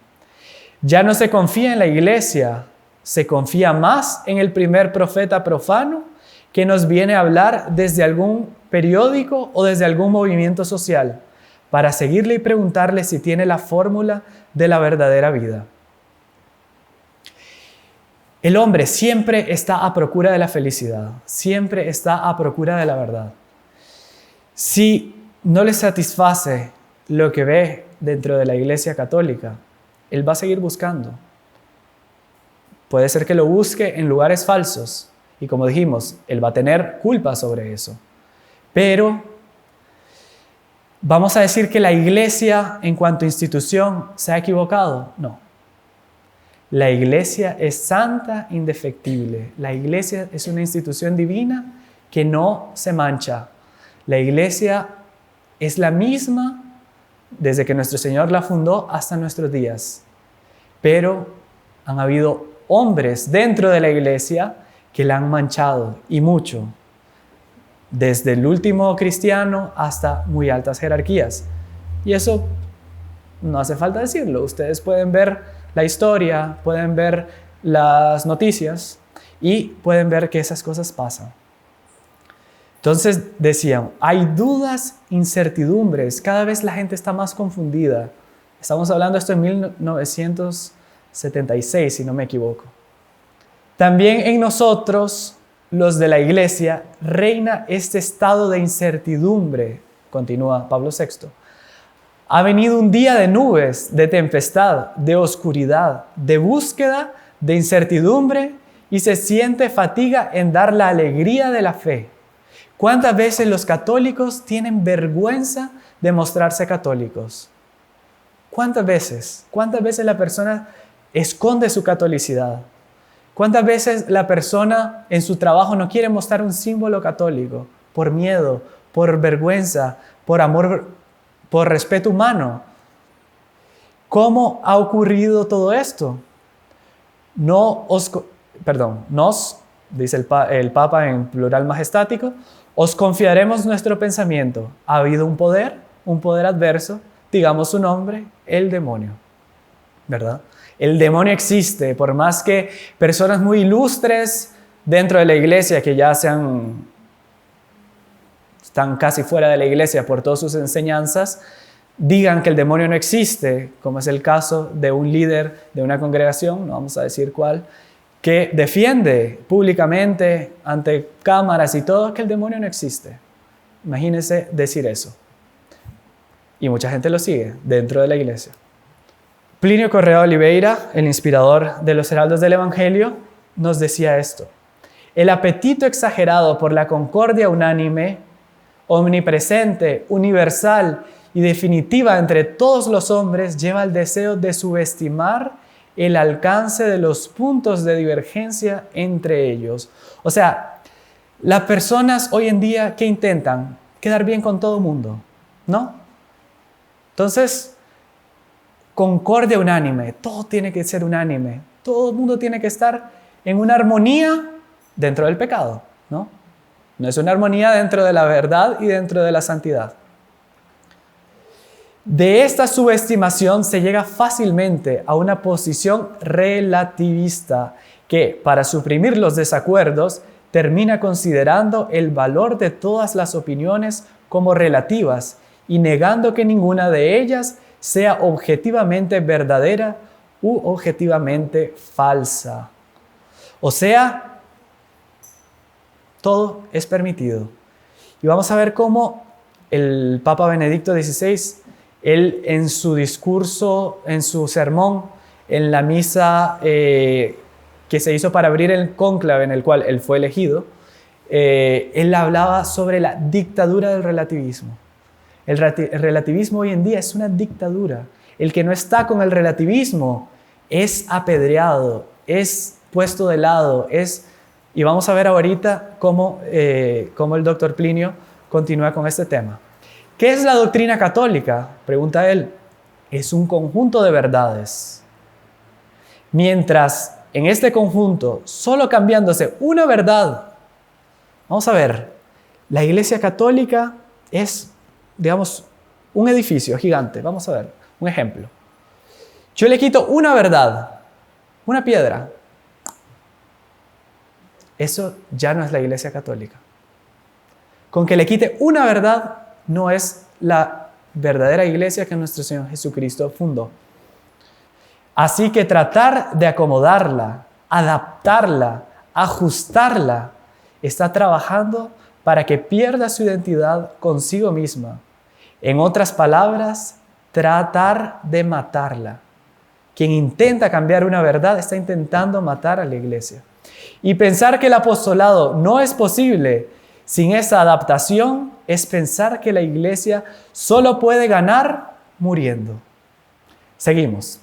Ya no se confía en la iglesia, se confía más en el primer profeta profano que nos viene a hablar desde algún periódico o desde algún movimiento social para seguirle y preguntarle si tiene la fórmula de la verdadera vida. El hombre siempre está a procura de la felicidad, siempre está a procura de la verdad. Si no le satisface lo que ve dentro de la Iglesia Católica, él va a seguir buscando. Puede ser que lo busque en lugares falsos y, como dijimos, él va a tener culpa sobre eso. Pero ¿vamos a decir que la Iglesia en cuanto a institución se ha equivocado? No. La iglesia es santa, indefectible. La iglesia es una institución divina que no se mancha. La iglesia es la misma desde que nuestro Señor la fundó hasta nuestros días. Pero han habido hombres dentro de la iglesia que la han manchado, y mucho. Desde el último cristiano hasta muy altas jerarquías. Y eso no hace falta decirlo. Ustedes pueden ver la historia, pueden ver las noticias y pueden ver que esas cosas pasan. Entonces decían, hay dudas, incertidumbres, cada vez la gente está más confundida. Estamos hablando de esto en 1976, si no me equivoco. También en nosotros, los de la iglesia, reina este estado de incertidumbre, continúa Pablo VI. Ha venido un día de nubes, de tempestad, de oscuridad, de búsqueda, de incertidumbre, y se siente fatiga en dar la alegría de la fe. ¿Cuántas veces los católicos tienen vergüenza de mostrarse católicos? ¿Cuántas veces? ¿Cuántas veces la persona esconde su catolicidad? ¿Cuántas veces la persona en su trabajo no quiere mostrar un símbolo católico? Por miedo, por vergüenza, por amor, por respeto humano. ¿Cómo ha ocurrido todo esto? Nos, dice el Papa en plural majestático, os confiaremos nuestro pensamiento. Ha habido un poder adverso, digamos su nombre, el demonio. ¿Verdad? El demonio existe, por más que personas muy ilustres dentro de la iglesia, que ya están casi fuera de la iglesia por todas sus enseñanzas, digan que el demonio no existe, como es el caso de un líder de una congregación, no vamos a decir cuál, que defiende públicamente ante cámaras y todo que el demonio no existe. Imagínense decir eso. Y mucha gente lo sigue dentro de la iglesia. Plinio Correa Oliveira, el inspirador de los heraldos del Evangelio, nos decía esto. El apetito exagerado por la concordia unánime, omnipresente, universal y definitiva entre todos los hombres lleva al deseo de subestimar el alcance de los puntos de divergencia entre ellos. O sea, las personas hoy en día que intentan quedar bien con todo el mundo, ¿no? Entonces, concordia unánime, todo tiene que ser unánime, todo el mundo tiene que estar en una armonía dentro del pecado, ¿no? No es una armonía dentro de la verdad y dentro de la santidad. De esta subestimación se llega fácilmente a una posición relativista que, para suprimir los desacuerdos, termina considerando el valor de todas las opiniones como relativas y negando que ninguna de ellas sea objetivamente verdadera u objetivamente falsa. O sea, todo es permitido. Y vamos a ver cómo el Papa Benedicto XVI, él en su discurso, en su sermón, en la misa que se hizo para abrir el cónclave en el cual él fue elegido, él hablaba sobre la dictadura del relativismo. El relativismo hoy en día es una dictadura. El que no está con el relativismo es apedreado, es puesto de lado, y vamos a ver ahorita cómo el doctor Plinio continúa con este tema. ¿Qué es la doctrina católica? Pregunta él. Es un conjunto de verdades. Mientras en este conjunto, solo cambiándose una verdad, vamos a ver, la Iglesia Católica es, digamos, un edificio gigante. Vamos a ver, un ejemplo. Yo le quito una verdad, una piedra. Eso ya no es la Iglesia Católica. Con que le quite una verdad, no es la verdadera iglesia que nuestro Señor Jesucristo fundó. Así que tratar de acomodarla, adaptarla, ajustarla, está trabajando para que pierda su identidad consigo misma. En otras palabras, tratar de matarla. Quien intenta cambiar una verdad está intentando matar a la iglesia. Y pensar que el apostolado no es posible sin esa adaptación es pensar que la iglesia solo puede ganar muriendo. Seguimos.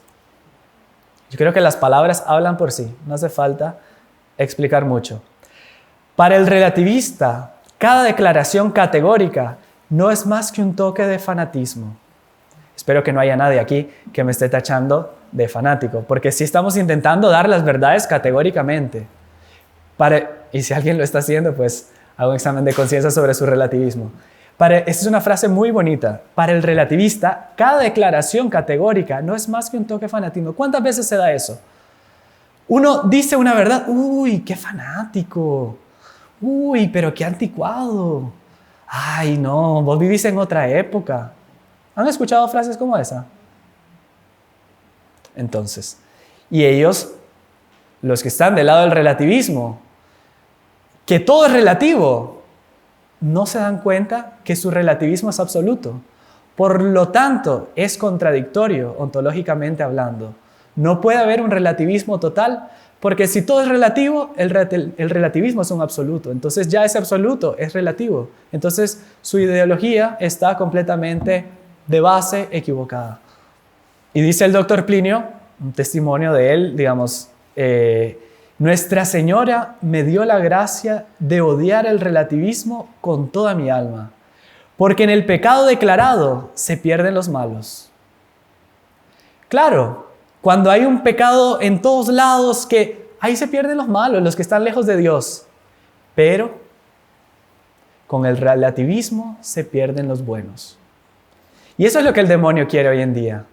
Yo creo que las palabras hablan por sí, no hace falta explicar mucho. Para el relativista, cada declaración categórica no es más que un toque de fanatismo. Espero que no haya nadie aquí que me esté tachando de fanático, porque si estamos intentando dar las verdades categóricamente. Y si alguien lo está haciendo, pues hago un examen de conciencia sobre su relativismo. Esta es una frase muy bonita. Para el relativista, cada declaración categórica no es más que un toque de fanatismo. ¿Cuántas veces se da eso? Uno dice una verdad, uy, qué fanático, uy, pero qué anticuado, ay, no, vos vivís en otra época. ¿Han escuchado frases como esa? Entonces, y ellos, los que están del lado del relativismo, que todo es relativo, no se dan cuenta que su relativismo es absoluto. Por lo tanto, es contradictorio ontológicamente hablando. No puede haber un relativismo total, porque si todo es relativo, el relativismo es un absoluto. Entonces ya ese absoluto es relativo. Entonces su ideología está completamente de base equivocada. Y dice el doctor Plinio, un testimonio de él, digamos, Nuestra Señora me dio la gracia de odiar el relativismo con toda mi alma, porque en el pecado declarado se pierden los malos. Claro, cuando hay un pecado en todos lados, que ahí se pierden los malos, los que están lejos de Dios. Pero con el relativismo se pierden los buenos. Y eso es lo que el demonio quiere hoy en día,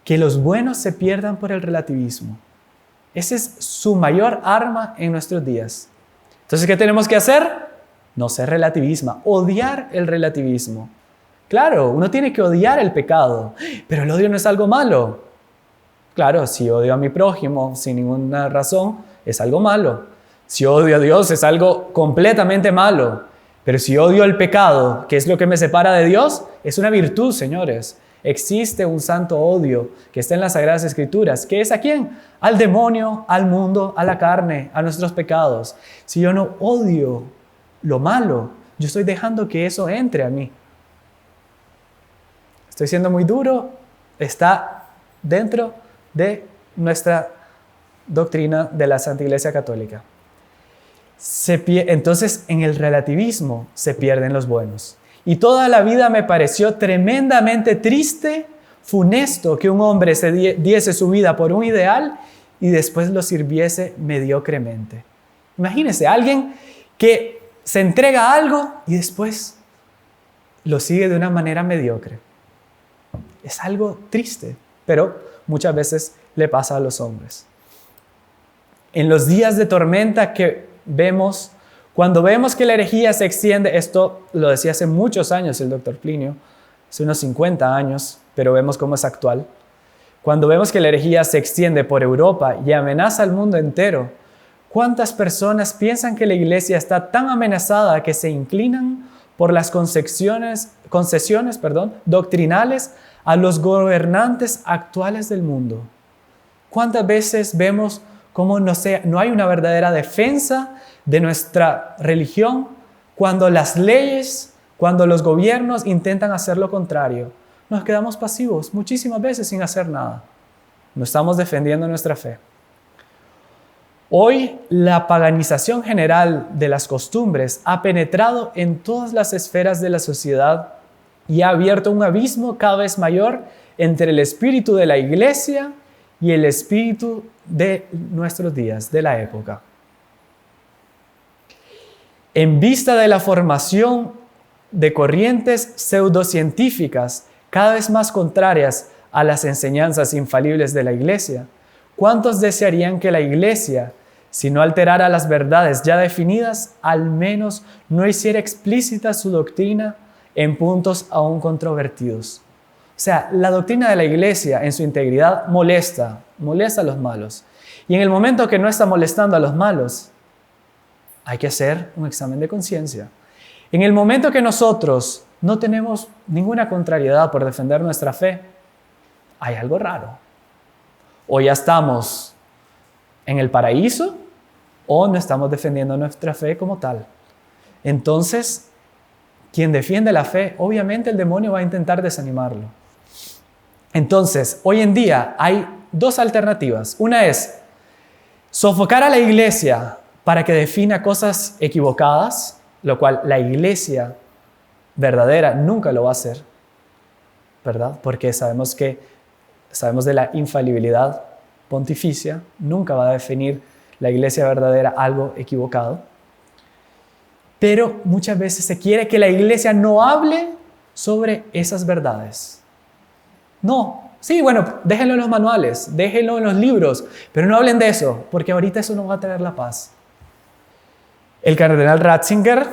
que los buenos se pierdan por el relativismo. Ese es su mayor arma en nuestros días. Entonces, ¿qué tenemos que hacer? No ser relativismo, odiar el relativismo. Claro, uno tiene que odiar el pecado, pero el odio no es algo malo. Claro, si odio a mi prójimo sin ninguna razón, es algo malo. Si odio a Dios, es algo completamente malo. Pero si odio el pecado, que es lo que me separa de Dios, es una virtud, señores. Existe un santo odio que está en las Sagradas Escrituras. ¿Qué es a quién? Al demonio, al mundo, a la carne, a nuestros pecados. Si yo no odio lo malo, yo estoy dejando que eso entre a mí. Estoy siendo muy duro, está dentro de nuestra doctrina de la Santa Iglesia Católica. Entonces, en el relativismo se pierden los buenos. Y toda la vida me pareció tremendamente triste, funesto, que un hombre se diese su vida por un ideal y después lo sirviese mediocremente. Imagínense, alguien que se entrega a algo y después lo sigue de una manera mediocre. Es algo triste, pero muchas veces le pasa a los hombres. En los días de tormenta que vemos, cuando vemos que la herejía se extiende, esto lo decía hace muchos años el doctor Plinio, hace unos 50 años, pero vemos cómo es actual. Cuando vemos que la herejía se extiende por Europa y amenaza al mundo entero, ¿cuántas personas piensan que la iglesia está tan amenazada que se inclinan por las concesiones doctrinales a los gobernantes actuales del mundo? ¿Cuántas veces vemos cómo no hay una verdadera defensa de nuestra religión cuando las leyes, cuando los gobiernos intentan hacer lo contrario? Nos quedamos pasivos muchísimas veces sin hacer nada. No estamos defendiendo nuestra fe. Hoy la paganización general de las costumbres ha penetrado en todas las esferas de la sociedad y ha abierto un abismo cada vez mayor entre el espíritu de la iglesia y el espíritu de nuestros días, de la época. En vista de la formación de corrientes pseudocientíficas cada vez más contrarias a las enseñanzas infalibles de la iglesia, ¿cuántos desearían que la iglesia, si no alterara las verdades ya definidas, al menos no hiciera explícita su doctrina en puntos aún controvertidos? O sea, la doctrina de la iglesia en su integridad molesta a los malos. Y en el momento que no está molestando a los malos, hay que hacer un examen de conciencia. En el momento que nosotros no tenemos ninguna contrariedad por defender nuestra fe, hay algo raro. O ya estamos en el paraíso o no estamos defendiendo nuestra fe como tal. Entonces, quien defiende la fe, obviamente el demonio va a intentar desanimarlo. Entonces, hoy en día hay dos alternativas. Una es sofocar a la iglesia para que defina cosas equivocadas, lo cual la iglesia verdadera nunca lo va a hacer, ¿verdad? Porque sabemos de la infalibilidad pontificia, nunca va a definir la iglesia verdadera algo equivocado. Pero muchas veces se quiere que la iglesia no hable sobre esas verdades. No, sí, bueno, déjenlo en los manuales, déjenlo en los libros, pero no hablen de eso, porque ahorita eso no va a traer la paz. El cardenal Ratzinger,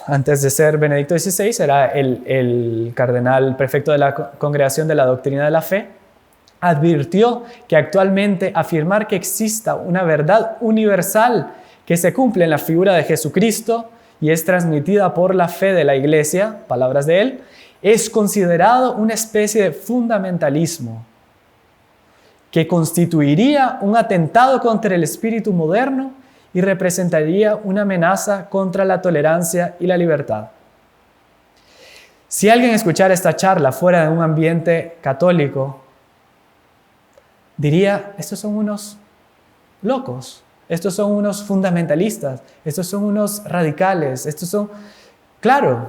antes de ser Benedicto XVI, era el cardenal prefecto de la Congregación de la Doctrina de la Fe, advirtió que actualmente afirmar que exista una verdad universal que se cumple en la figura de Jesucristo y es transmitida por la fe de la Iglesia, palabras de él, es considerado una especie de fundamentalismo que constituiría un atentado contra el espíritu moderno y representaría una amenaza contra la tolerancia y la libertad. Si alguien escuchara esta charla fuera de un ambiente católico, diría, estos son unos locos, estos son unos fundamentalistas, estos son unos radicales, estos son... Claro,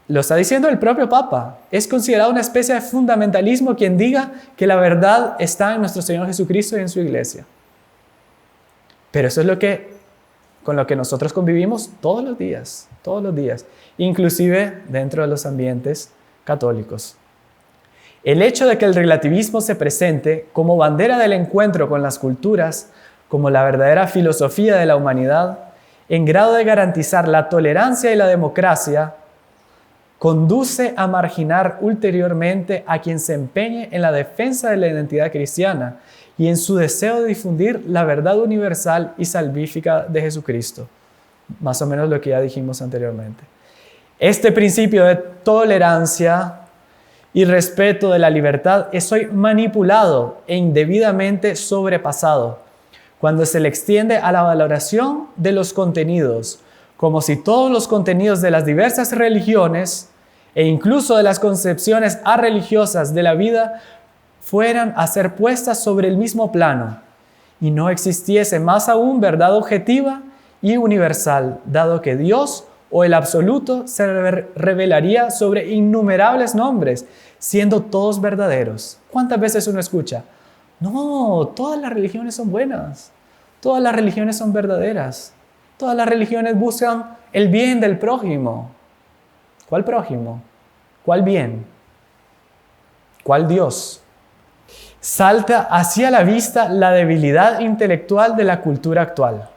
lo está diciendo el propio Papa. Es considerado una especie de fundamentalismo quien diga que la verdad está en nuestro Señor Jesucristo y en su iglesia. Pero eso es con lo que nosotros convivimos todos los días, inclusive dentro de los ambientes católicos. El hecho de que el relativismo se presente como bandera del encuentro con las culturas, como la verdadera filosofía de la humanidad, en grado de garantizar la tolerancia y la democracia, conduce a marginar ulteriormente a quien se empeñe en la defensa de la identidad cristiana y en su deseo de difundir la verdad universal y salvífica de Jesucristo. Más o menos lo que ya dijimos anteriormente. Este principio de tolerancia y respeto de la libertad es hoy manipulado e indebidamente sobrepasado cuando se le extiende a la valoración de los contenidos, como si todos los contenidos de las diversas religiones e incluso de las concepciones arreligiosas de la vida fueran a ser puestas sobre el mismo plano y no existiese más aún verdad objetiva y universal, dado que Dios o el absoluto se revelaría sobre innumerables nombres, siendo todos verdaderos. ¿Cuántas veces uno escucha? No, todas las religiones son buenas, todas las religiones son verdaderas, todas las religiones buscan el bien del prójimo. ¿Cuál prójimo? ¿Cuál bien? ¿Cuál Dios? Salta hacia la vista la debilidad intelectual de la cultura actual,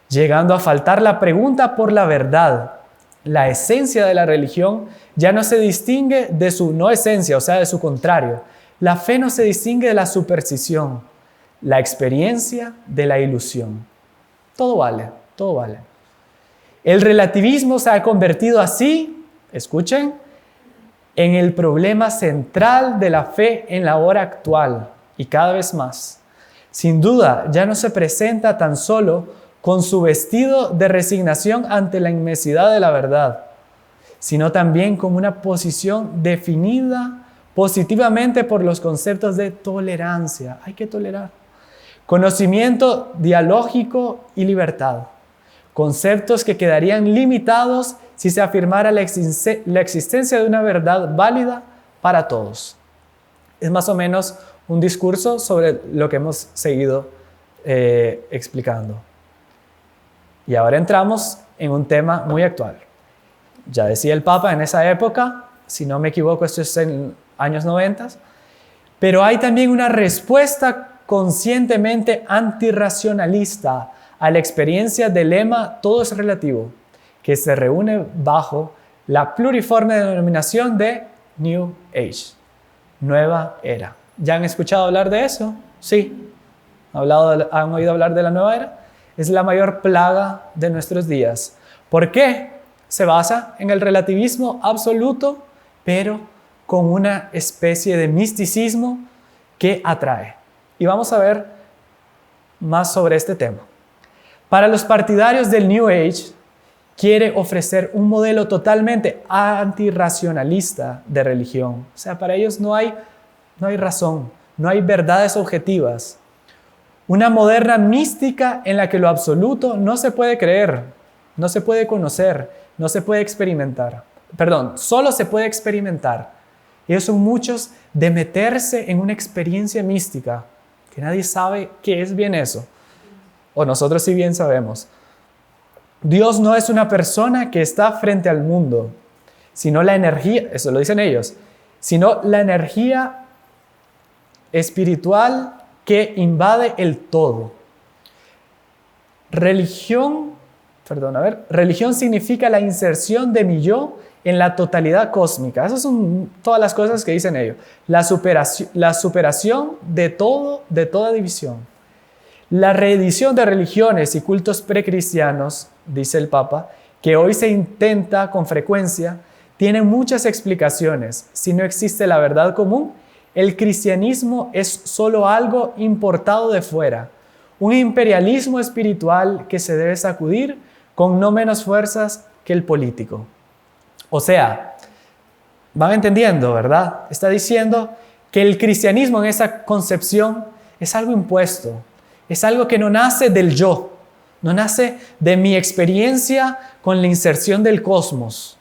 llegando a faltar la pregunta por la verdad. La esencia de la religión ya no se distingue de su no esencia, o sea, de su contrario. La fe no se distingue de la superstición, la experiencia de la ilusión. Todo vale, todo vale. El relativismo se ha convertido así, escuchen, en el problema central de la fe en la hora actual y cada vez más. Sin duda, ya no se presenta tan solo con su vestido de resignación ante la inmensidad de la verdad, sino también como una posición definida positivamente por los conceptos de tolerancia. Hay que tolerar. Conocimiento dialógico y libertad. Conceptos que quedarían limitados si se afirmara la existencia de una verdad válida para todos. Es más o menos un discurso sobre lo que hemos seguido explicando. Y ahora entramos en un tema muy actual. Ya decía el Papa en esa época, si no me equivoco, esto es en años 90, pero hay también una respuesta conscientemente antirracionalista a la experiencia del lema todo es relativo, que se reúne bajo la pluriforme denominación de New Age, nueva era. ¿Ya han escuchado hablar de eso? Sí. ¿Han oído hablar de la nueva era? Es la mayor plaga de nuestros días. ¿Por qué? Se basa en el relativismo absoluto, pero con una especie de misticismo que atrae. Y vamos a ver más sobre este tema. Para los partidarios del New Age, quiere ofrecer un modelo totalmente antirracionalista de religión. O sea, para ellos no hay razón, no hay verdades objetivas. Una moderna mística en la que lo absoluto no se puede creer, no se puede conocer, no se puede experimentar. Perdón, solo se puede experimentar. Ellos son muchos de meterse en una experiencia mística, que nadie sabe qué es bien eso. O nosotros sí bien sabemos. Dios no es una persona que está frente al mundo, sino la energía, eso lo dicen ellos, sino la energía espiritual que invade el todo. Religión significa la inserción de mi yo en la totalidad cósmica. Esas son todas las cosas que dicen ellos. La superación de toda división. La reedición de religiones y cultos precristianos, dice el Papa, que hoy se intenta con frecuencia, tiene muchas explicaciones. Si no existe la verdad común, el cristianismo es solo algo importado de fuera, un imperialismo espiritual que se debe sacudir con no menos fuerzas que el político. O sea, van entendiendo, ¿verdad? Está diciendo que el cristianismo en esa concepción es algo impuesto, es algo que no nace del yo, no nace de mi experiencia con la inserción del cosmos.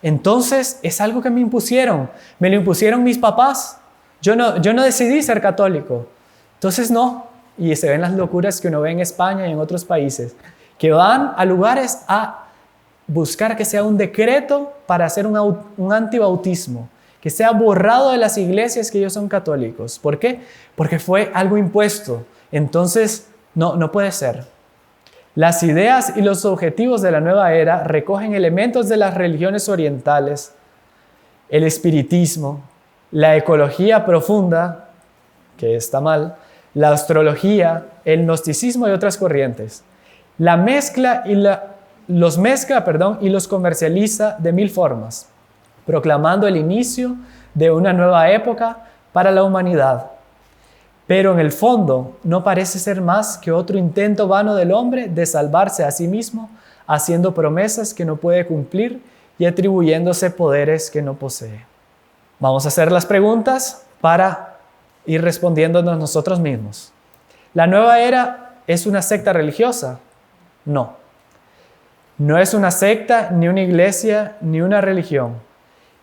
Entonces es algo que me lo impusieron mis papás. Yo no decidí ser católico. Entonces no, y se ven las locuras que uno ve en España y en otros países, que van a lugares a buscar que sea un decreto para hacer un antibautismo, que sea borrado de las iglesias que ellos son católicos. ¿Por qué? Porque fue algo impuesto. Entonces no puede ser. Las ideas y los objetivos de la nueva era recogen elementos de las religiones orientales, el espiritismo, la ecología profunda, que está mal, la astrología, el gnosticismo y otras corrientes. Los mezcla y los comercializa de mil formas, proclamando el inicio de una nueva época para la humanidad. Pero en el fondo no parece ser más que otro intento vano del hombre de salvarse a sí mismo, haciendo promesas que no puede cumplir y atribuyéndose poderes que no posee. Vamos a hacer las preguntas para ir respondiéndonos nosotros mismos. ¿La nueva era es una secta religiosa? No. No es una secta, ni una iglesia, ni una religión.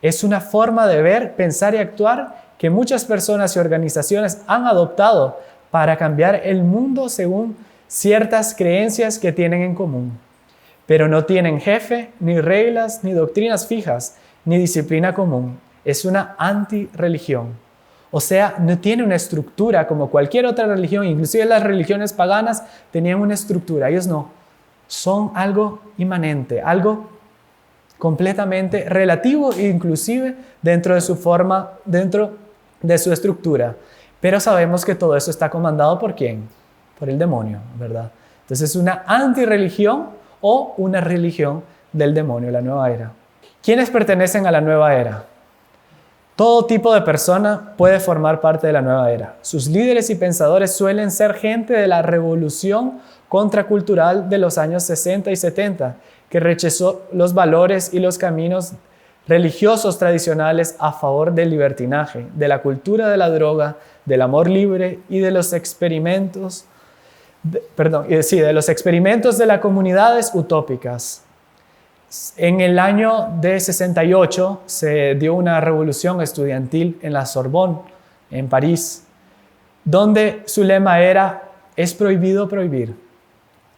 Es una forma de ver, pensar y actuar que muchas personas y organizaciones han adoptado para cambiar el mundo según ciertas creencias que tienen en común. Pero no tienen jefe, ni reglas, ni doctrinas fijas, ni disciplina común. Es una antirreligión. O sea, no tiene una estructura como cualquier otra religión, inclusive las religiones paganas tenían una estructura, ellos no. Son algo inmanente, algo completamente relativo, inclusive dentro de su forma, dentro de su estructura. Pero sabemos que todo eso está comandado ¿por quién? Por el demonio, ¿verdad? Entonces es una antirreligión o una religión del demonio, la nueva era. ¿Quiénes pertenecen a la nueva era? Todo tipo de persona puede formar parte de la nueva era. Sus líderes y pensadores suelen ser gente de la revolución contracultural de los años 60 y 70, que rechazó los valores y los caminos religiosos tradicionales a favor del libertinaje, de la cultura de la droga, del amor libre y de los experimentos, de los experimentos de las comunidades utópicas. En el año de 68 se dio una revolución estudiantil en la Sorbonne, en París, donde su lema era «Es prohibido prohibir»,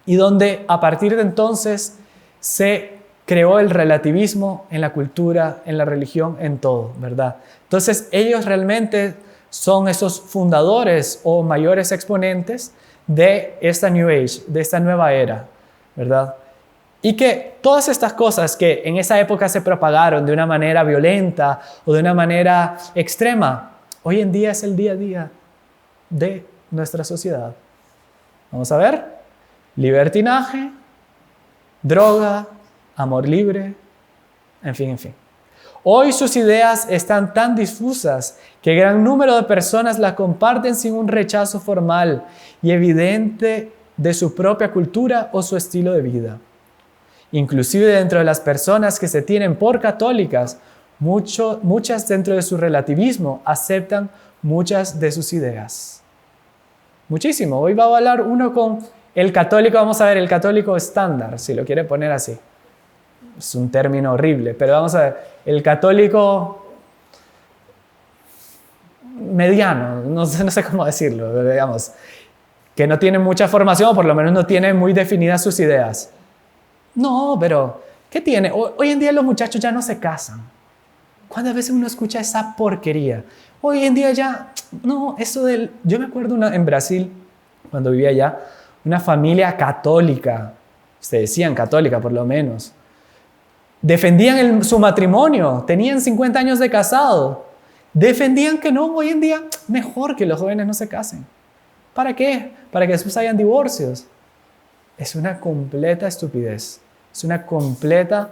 y donde a partir de entonces se creó el relativismo en la cultura, en la religión, en todo, ¿verdad? Entonces ellos realmente son esos fundadores o mayores exponentes de esta New Age, de esta nueva era, ¿verdad? Y que todas estas cosas que en esa época se propagaron de una manera violenta o de una manera extrema, hoy en día es el día a día de nuestra sociedad. Vamos a ver: libertinaje, droga, amor libre, en fin. Hoy sus ideas están tan difusas que gran número de personas las comparten sin un rechazo formal y evidente de su propia cultura o su estilo de vida. Inclusive dentro de las personas que se tienen por católicas, muchas dentro de su relativismo aceptan muchas de sus ideas. Muchísimo. Hoy va a hablar uno con el católico, vamos a ver, el católico estándar, si lo quiere poner así. Es un término horrible, pero vamos a ver, el católico mediano, no sé cómo decirlo, digamos, que no tiene mucha formación, o por lo menos no tiene muy definidas sus ideas. No, pero ¿qué tiene? Hoy en día los muchachos ya no se casan. ¿Cuántas veces uno escucha esa porquería? Hoy en día ya, no, eso del... Yo me acuerdo en Brasil, cuando vivía allá, una familia católica, se decían católica por lo menos, defendían su matrimonio, tenían 50 años de casado, defendían que no, hoy en día mejor que los jóvenes no se casen. ¿Para qué? Para que después hayan divorcios. Es una completa estupidez, es una completa,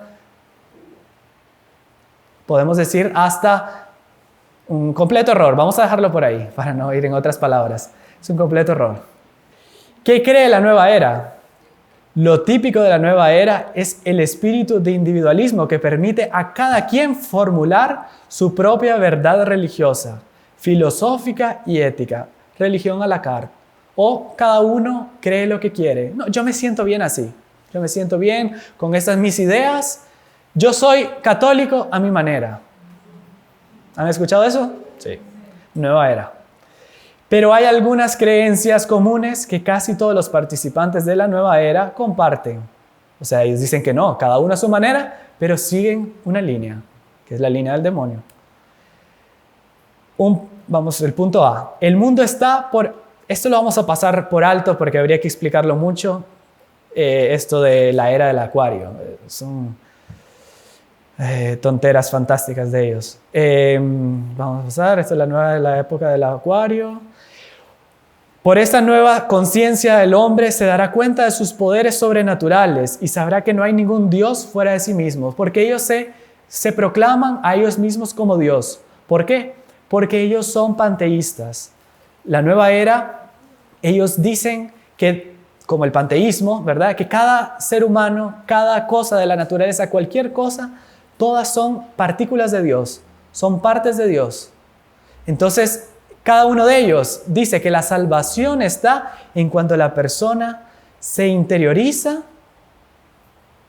podemos decir hasta un completo error. Vamos a dejarlo por ahí, para no ir en otras palabras. Es un completo error. ¿Qué cree la nueva era? Lo típico de la nueva era es el espíritu de individualismo que permite a cada quien formular su propia verdad religiosa, filosófica y ética, religión a la carte. O cada uno cree lo que quiere. No, yo me siento bien así. Yo me siento bien con estas mis ideas. Yo soy católico a mi manera. ¿Han escuchado eso? Sí. Nueva era. Pero hay algunas creencias comunes que casi todos los participantes de la nueva era comparten. O sea, ellos dicen que no, cada uno a su manera, pero siguen una línea, que es la línea del demonio. Vamos, el punto A. El mundo está por... Esto lo vamos a pasar por alto porque habría que explicarlo mucho. Esto de la era del acuario. Son tonteras fantásticas de ellos. Vamos a pasar. Esto es la época del acuario. Por esta nueva conciencia el hombre se dará cuenta de sus poderes sobrenaturales y sabrá que no hay ningún Dios fuera de sí mismo, porque ellos se proclaman a ellos mismos como Dios. ¿Por qué? Porque ellos son panteístas. La nueva era, ellos dicen que, como el panteísmo, ¿verdad? Que cada ser humano, cada cosa de la naturaleza, cualquier cosa, todas son partículas de Dios, son partes de Dios. Entonces, cada uno de ellos dice que la salvación está en cuanto la persona se interioriza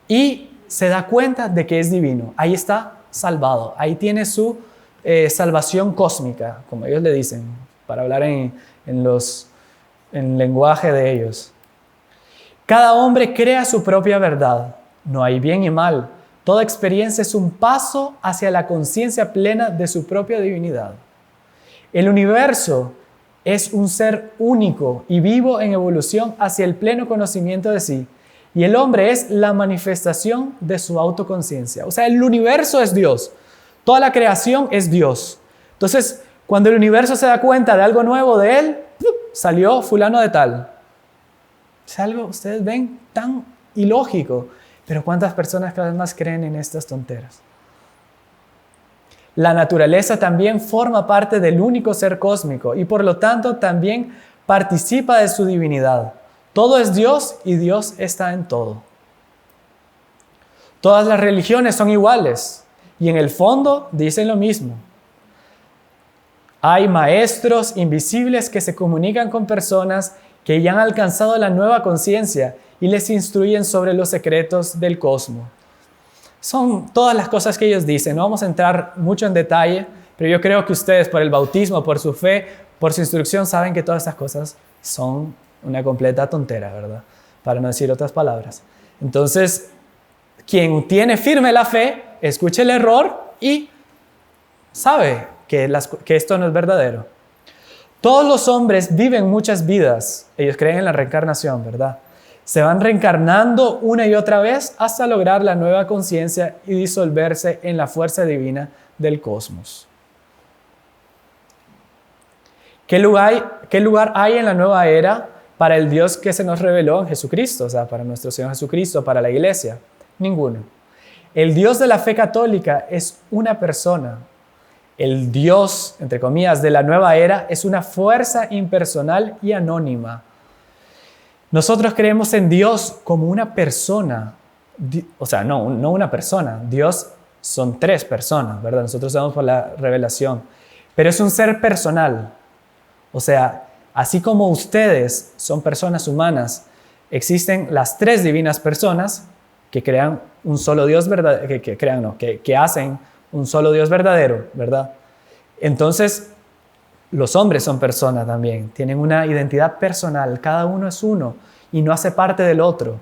y se da cuenta de que es divino. Ahí está salvado, ahí tiene su salvación cósmica, como ellos le dicen, para hablar en lenguaje de ellos. Cada hombre crea su propia verdad. No hay bien y mal. Toda experiencia es un paso hacia la conciencia plena de su propia divinidad. El universo es un ser único y vivo en evolución hacia el pleno conocimiento de sí. Y el hombre es la manifestación de su autoconciencia. O sea, el universo es Dios. Toda la creación es Dios. Entonces, cuando el universo se da cuenta de algo nuevo de él, salió fulano de tal. Es algo, ustedes ven, tan ilógico. Pero ¿cuántas personas cada vez más creen en estas tonteras? La naturaleza también forma parte del único ser cósmico y por lo tanto también participa de su divinidad. Todo es Dios y Dios está en todo. Todas las religiones son iguales y en el fondo dicen lo mismo. Hay maestros invisibles que se comunican con personas que ya han alcanzado la nueva conciencia y les instruyen sobre los secretos del cosmos. Son todas las cosas que ellos dicen. No vamos a entrar mucho en detalle, pero yo creo que ustedes por el bautismo, por su fe, por su instrucción, saben que todas estas cosas son una completa tontera, ¿verdad? Para no decir otras palabras. Entonces, quien tiene firme la fe, escucha el error y sabe que esto no es verdadero. Todos los hombres viven muchas vidas. Ellos creen en la reencarnación, ¿verdad? Se van reencarnando una y otra vez hasta lograr la nueva conciencia y disolverse en la fuerza divina del cosmos. ¿Qué lugar hay en la nueva era para el Dios que se nos reveló en Jesucristo? O sea, para nuestro Señor Jesucristo, para la iglesia. Ninguno. El Dios de la fe católica es una persona. El Dios, entre comillas, de la nueva era es una fuerza impersonal y anónima. Nosotros creemos en Dios como una persona, o sea, no una persona. Dios son 3 personas, ¿verdad? Nosotros sabemos por la revelación. pero es un ser personal. O sea, así como ustedes son personas humanas, existen las tres divinas personas que crean un solo Dios verdadero, que hacen un solo Dios verdadero, ¿verdad? Entonces, los hombres son personas también, tienen una identidad personal, cada uno es uno y no hace parte del otro.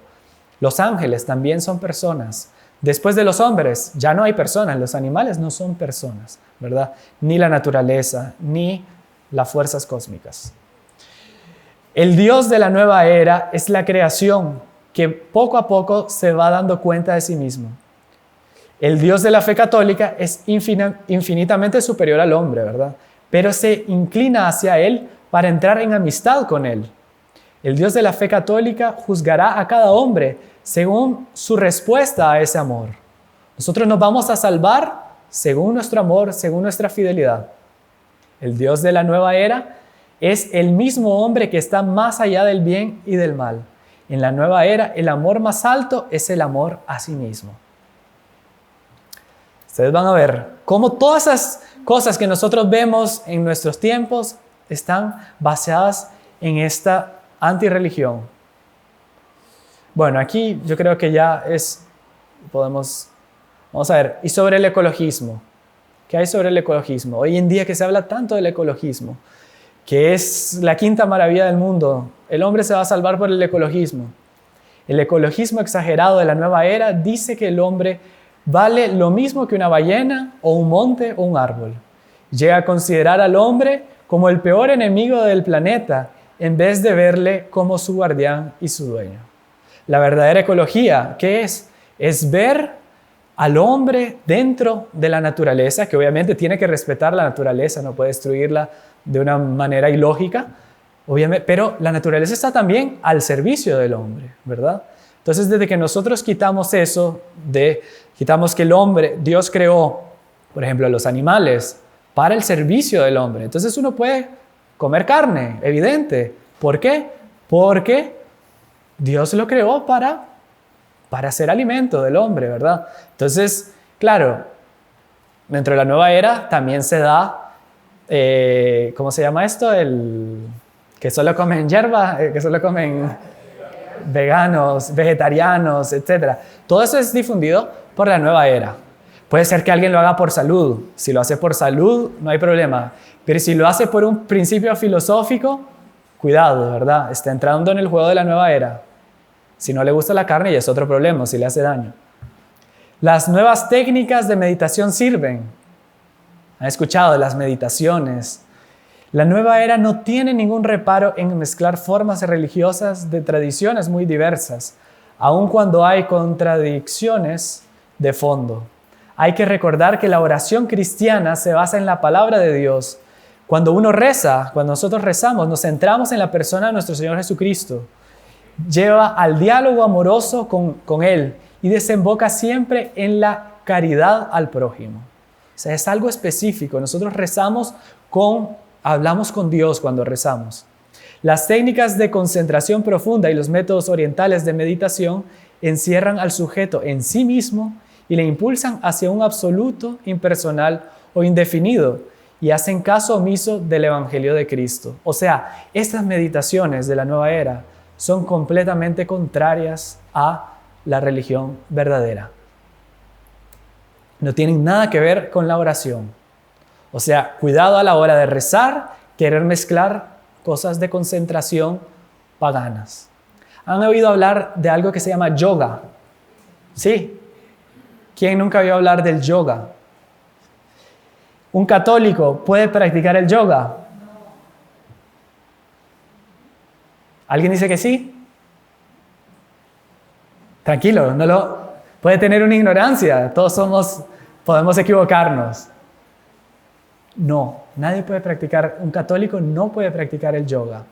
Los ángeles también son personas. Después de los hombres ya no hay personas, los animales no son personas, ¿verdad? Ni la naturaleza, ni las fuerzas cósmicas. El Dios de la nueva era es la creación que poco a poco se va dando cuenta de sí mismo. El Dios de la fe católica es infinitamente superior al hombre, ¿verdad? Pero se inclina hacia Él para entrar en amistad con Él. El Dios de la fe católica juzgará a cada hombre según su respuesta a ese amor. Nosotros nos vamos a salvar según nuestro amor, según nuestra fidelidad. El Dios de la nueva era es el mismo hombre que está más allá del bien y del mal. En la nueva era, el amor más alto es el amor a sí mismo. Ustedes van a ver cómo todas esas cosas que nosotros vemos en nuestros tiempos están basadas en esta antirreligión. Bueno, aquí yo creo que ya vamos a ver, y sobre el ecologismo. ¿Qué hay sobre el ecologismo? Hoy en día que se habla tanto del ecologismo, que es la quinta maravilla del mundo, el hombre se va a salvar por el ecologismo. El ecologismo exagerado de la nueva era dice que el hombre vale lo mismo que una ballena o un monte o un árbol. Llega a considerar al hombre como el peor enemigo del planeta en vez de verle como su guardián y su dueño. La verdadera ecología, ¿qué es? Es ver al hombre dentro de la naturaleza, que obviamente tiene que respetar la naturaleza, no puede destruirla de una manera ilógica, obviamente, pero la naturaleza está también al servicio del hombre, ¿verdad? Entonces, desde que nosotros quitamos eso, quitamos que el hombre, Dios creó, por ejemplo, a los animales para el servicio del hombre. Entonces uno puede comer carne, evidente. ¿Por qué? Porque Dios lo creó para ser alimento del hombre, ¿verdad? Entonces, claro, dentro de la nueva era también se da, ¿cómo se llama esto? Que solo comen hierba, que solo comen veganos, vegetarianos, etc. Todo eso es difundido por la nueva era. Puede ser que alguien lo haga por salud. Si lo hace por salud, no hay problema. Pero si lo hace por un principio filosófico, cuidado, ¿verdad? Está entrando en el juego de la nueva era. Si no le gusta la carne, ya es otro problema, si le hace daño. Las nuevas técnicas de meditación sirven. ¿Han escuchado de las meditaciones? La nueva era no tiene ningún reparo en mezclar formas religiosas de tradiciones muy diversas, aun cuando hay contradicciones de fondo. Hay que recordar que la oración cristiana se basa en la palabra de Dios. Cuando uno reza, cuando nosotros rezamos, nos centramos en la persona de nuestro Señor Jesucristo. Lleva al diálogo amoroso con Él y desemboca siempre en la caridad al prójimo. O sea, es algo específico. Nosotros hablamos con Dios cuando rezamos. Las técnicas de concentración profunda y los métodos orientales de meditación encierran al sujeto en sí mismo y le impulsan hacia un absoluto, impersonal o indefinido y hacen caso omiso del Evangelio de Cristo. O sea, estas meditaciones de la nueva era son completamente contrarias a la religión verdadera. No tienen nada que ver con la oración. O sea, cuidado a la hora de rezar, querer mezclar cosas de concentración paganas. ¿Han oído hablar de algo que se llama yoga? ¿Sí? ¿Quién nunca oyó hablar del yoga? ¿Un católico puede practicar el yoga? ¿Alguien dice que sí? Tranquilo, puede tener una ignorancia, podemos equivocarnos. No, nadie puede practicar, un católico no puede practicar el yoga.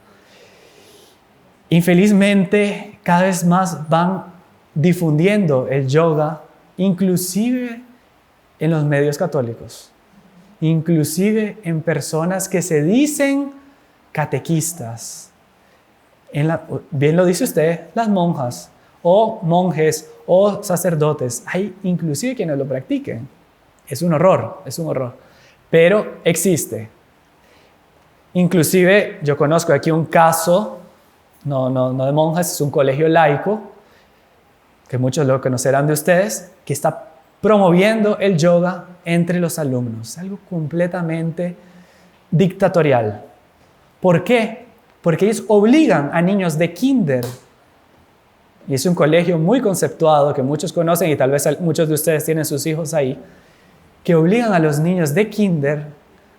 Infelizmente, cada vez más van difundiendo el yoga, inclusive en los medios católicos, inclusive en personas que se dicen catequistas. Bien lo dice usted, las monjas, o monjes, o sacerdotes. Hay inclusive quienes lo practiquen. Es un horror, es un horror. pero existe. Inclusive yo conozco aquí un caso, no de monjas, es un colegio laico, que muchos lo conocerán de ustedes, que está promoviendo el yoga entre los alumnos, algo completamente dictatorial. ¿Por qué? Porque ellos obligan a niños de kinder, y es un colegio muy conceptuado que muchos conocen y tal vez muchos de ustedes tienen sus hijos ahí, que obligan a los niños de kinder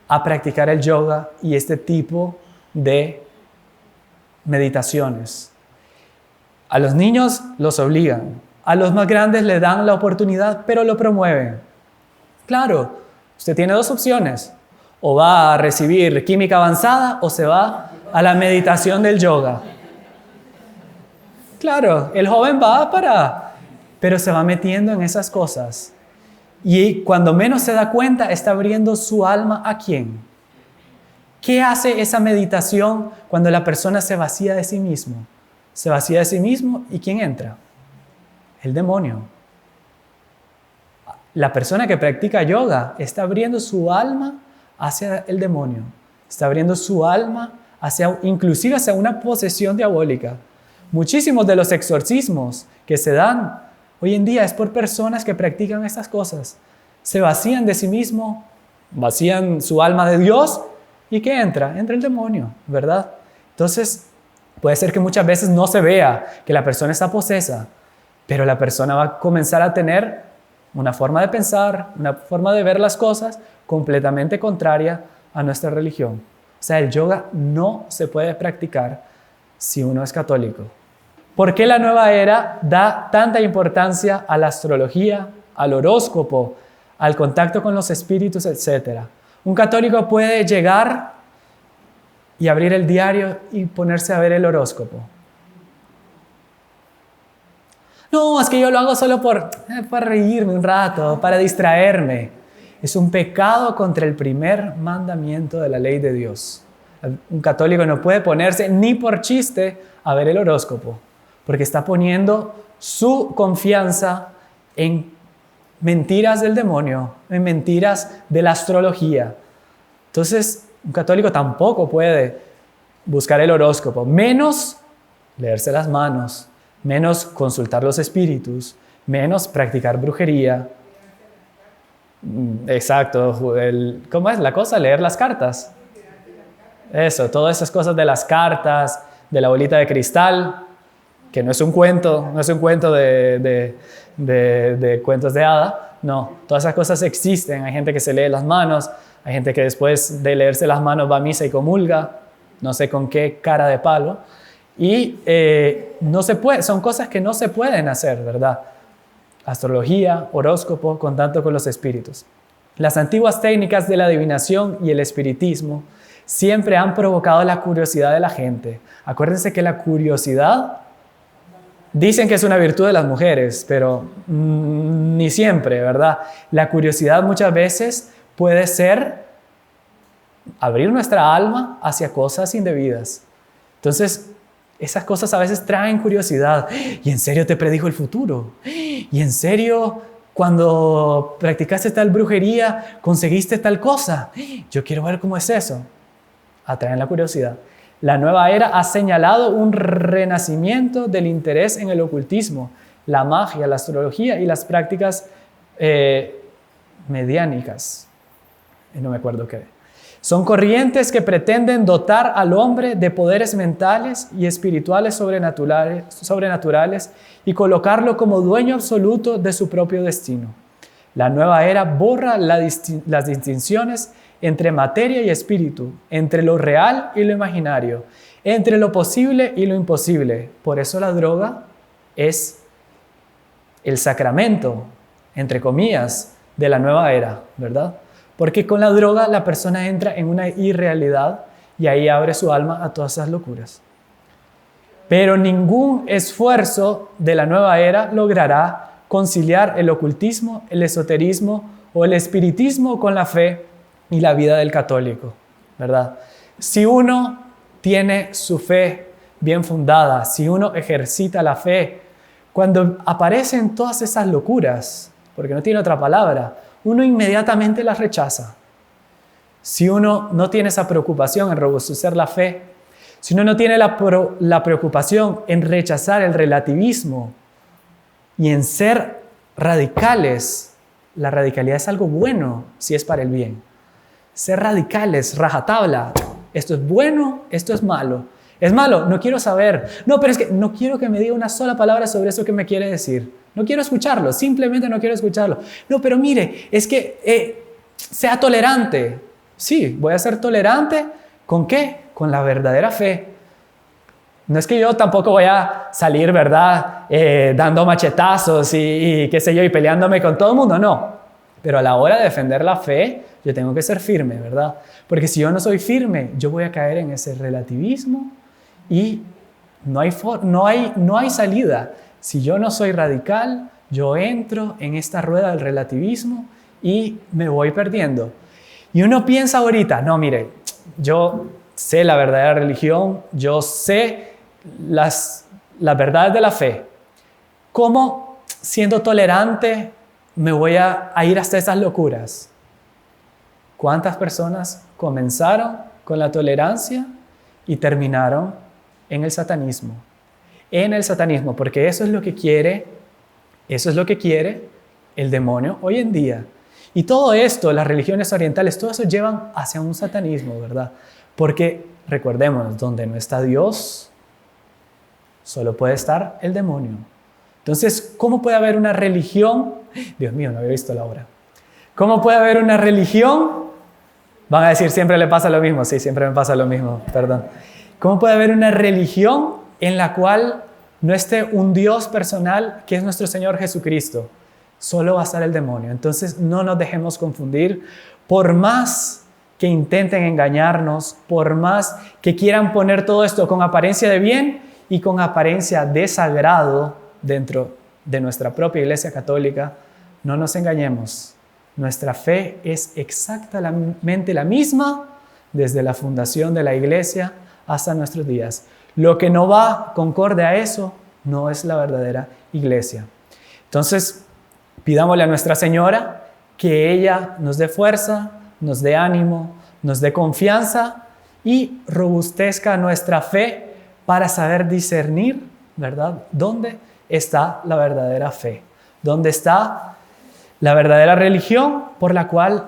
a practicar el yoga y este tipo de meditaciones. A los niños los obligan, a los más grandes les dan la oportunidad, pero lo promueven. Claro, usted tiene dos opciones, o va a recibir química avanzada o se va a la meditación del yoga. Claro, el joven pero se va metiendo en esas cosas. Y cuando menos se da cuenta, está abriendo su alma ¿a quién? ¿Qué hace esa meditación cuando la persona se vacía de sí mismo? Se vacía de sí mismo y ¿quién entra? El demonio. La persona que practica yoga está abriendo su alma hacia el demonio. Está abriendo su alma inclusive hacia una posesión diabólica. Muchísimos de los exorcismos que se dan hoy en día es por personas que practican estas cosas. Se vacían de sí mismo, vacían su alma de Dios y ¿qué entra? Entra el demonio, ¿verdad? Entonces, puede ser que muchas veces no se vea que la persona está posesa, pero la persona va a comenzar a tener una forma de pensar, una forma de ver las cosas completamente contraria a nuestra religión. O sea, el yoga no se puede practicar si uno es católico. ¿Por qué la nueva era da tanta importancia a la astrología, al horóscopo, al contacto con los espíritus, etcétera? Un católico puede llegar y abrir el diario y ponerse a ver el horóscopo. No, es que yo lo hago solo para reírme un rato, para distraerme. Es un pecado contra el primer mandamiento de la ley de Dios. Un católico no puede ponerse ni por chiste a ver el horóscopo, porque está poniendo su confianza en mentiras del demonio, en mentiras de la astrología. Entonces, un católico tampoco puede buscar el horóscopo, menos leerse las manos, menos consultar los espíritus, menos practicar brujería. Exacto, ¿cómo es la cosa? Leer las cartas. Eso, todas esas cosas de las cartas, de la bolita de cristal, que no es un cuento, de cuentos de hada. No, todas esas cosas existen. Hay gente que se lee las manos, hay gente que después de leerse las manos va a misa y comulga, no sé con qué cara de palo. Y no se puede, son cosas que no se pueden hacer, ¿verdad? Astrología, horóscopo, contacto con los espíritus. Las antiguas técnicas de la adivinación y el espiritismo siempre han provocado la curiosidad de la gente. Acuérdense que la curiosidad, dicen que es una virtud de las mujeres, pero ni siempre, ¿verdad? La curiosidad muchas veces puede ser abrir nuestra alma hacia cosas indebidas. Entonces, esas cosas a veces traen curiosidad. ¿Y en serio te predijo el futuro? ¿Y en serio cuando practicaste tal brujería conseguiste tal cosa? Yo quiero ver cómo es eso. Atraen la curiosidad. La nueva era ha señalado un renacimiento del interés en el ocultismo, la magia, la astrología y las prácticas mediánicas. No me acuerdo qué. Son corrientes que pretenden dotar al hombre de poderes mentales y espirituales sobrenaturales y colocarlo como dueño absoluto de su propio destino. La nueva era borra las distinciones entre materia y espíritu, entre lo real y lo imaginario, entre lo posible y lo imposible. Por eso la droga es el sacramento, entre comillas, de la nueva era, ¿verdad? Porque con la droga la persona entra en una irrealidad y ahí abre su alma a todas esas locuras. Pero ningún esfuerzo de la nueva era logrará conciliar el ocultismo, el esoterismo o el espiritismo con la fe y la vida del católico, ¿verdad? Si uno tiene su fe bien fundada, si uno ejercita la fe, cuando aparecen todas esas locuras, porque no tiene otra palabra, uno inmediatamente las rechaza. si uno no tiene esa preocupación en robustecer la fe, si uno no tiene la preocupación en rechazar el relativismo y en ser radicales, la radicalidad es algo bueno si es para el bien. Ser radicales, rajatabla, esto es bueno, esto es malo. Es malo, no quiero saber. No, pero es que no quiero que me diga una sola palabra sobre eso que me quiere decir. No quiero escucharlo, simplemente no quiero escucharlo. No, pero mire, es que sea tolerante. Sí, voy a ser tolerante. ¿Con qué? Con la verdadera fe. No es que yo tampoco voy a salir, ¿verdad? Dando machetazos y qué sé yo, y peleándome con todo el mundo, no. Pero a la hora de defender la fe, yo tengo que ser firme, ¿verdad? Porque si yo no soy firme, yo voy a caer en ese relativismo y no hay salida. Si yo no soy radical, yo entro en esta rueda del relativismo y me voy perdiendo. Y uno piensa ahorita, no, mire, yo sé la verdadera religión, yo sé las verdades de la fe. ¿Cómo, siendo tolerante, me voy a ir hasta esas locuras? ¿Cuántas personas comenzaron con la tolerancia y terminaron en el satanismo? En el satanismo, porque eso es lo que quiere el demonio hoy en día. Y todo esto, las religiones orientales, todo eso llevan hacia un satanismo, ¿verdad? Porque, recordemos, donde no está Dios, solo puede estar el demonio. Entonces, ¿cómo puede haber una religión? Dios mío, no había visto la hora. ¿Cómo puede haber una religión? Van a decir, siempre le pasa lo mismo. Sí, siempre me pasa lo mismo, perdón. ¿Cómo puede haber una religión en la cual no esté un Dios personal que es nuestro Señor Jesucristo? Solo va a estar el demonio. Entonces, no nos dejemos confundir. Por más que intenten engañarnos, por más que quieran poner todo esto con apariencia de bien y con apariencia de sagrado dentro de nuestra propia Iglesia Católica, no nos engañemos. Nuestra fe es exactamente la misma desde la fundación de la Iglesia hasta nuestros días. Lo que no va concorde a eso no es la verdadera Iglesia. Entonces, pidámosle a Nuestra Señora que ella nos dé fuerza, nos dé ánimo, nos dé confianza y robustezca nuestra fe para saber discernir, ¿verdad?, dónde está la verdadera fe, dónde está la verdadera religión por la cual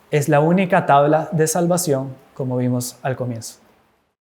es la única tabla de salvación, como vimos al comienzo.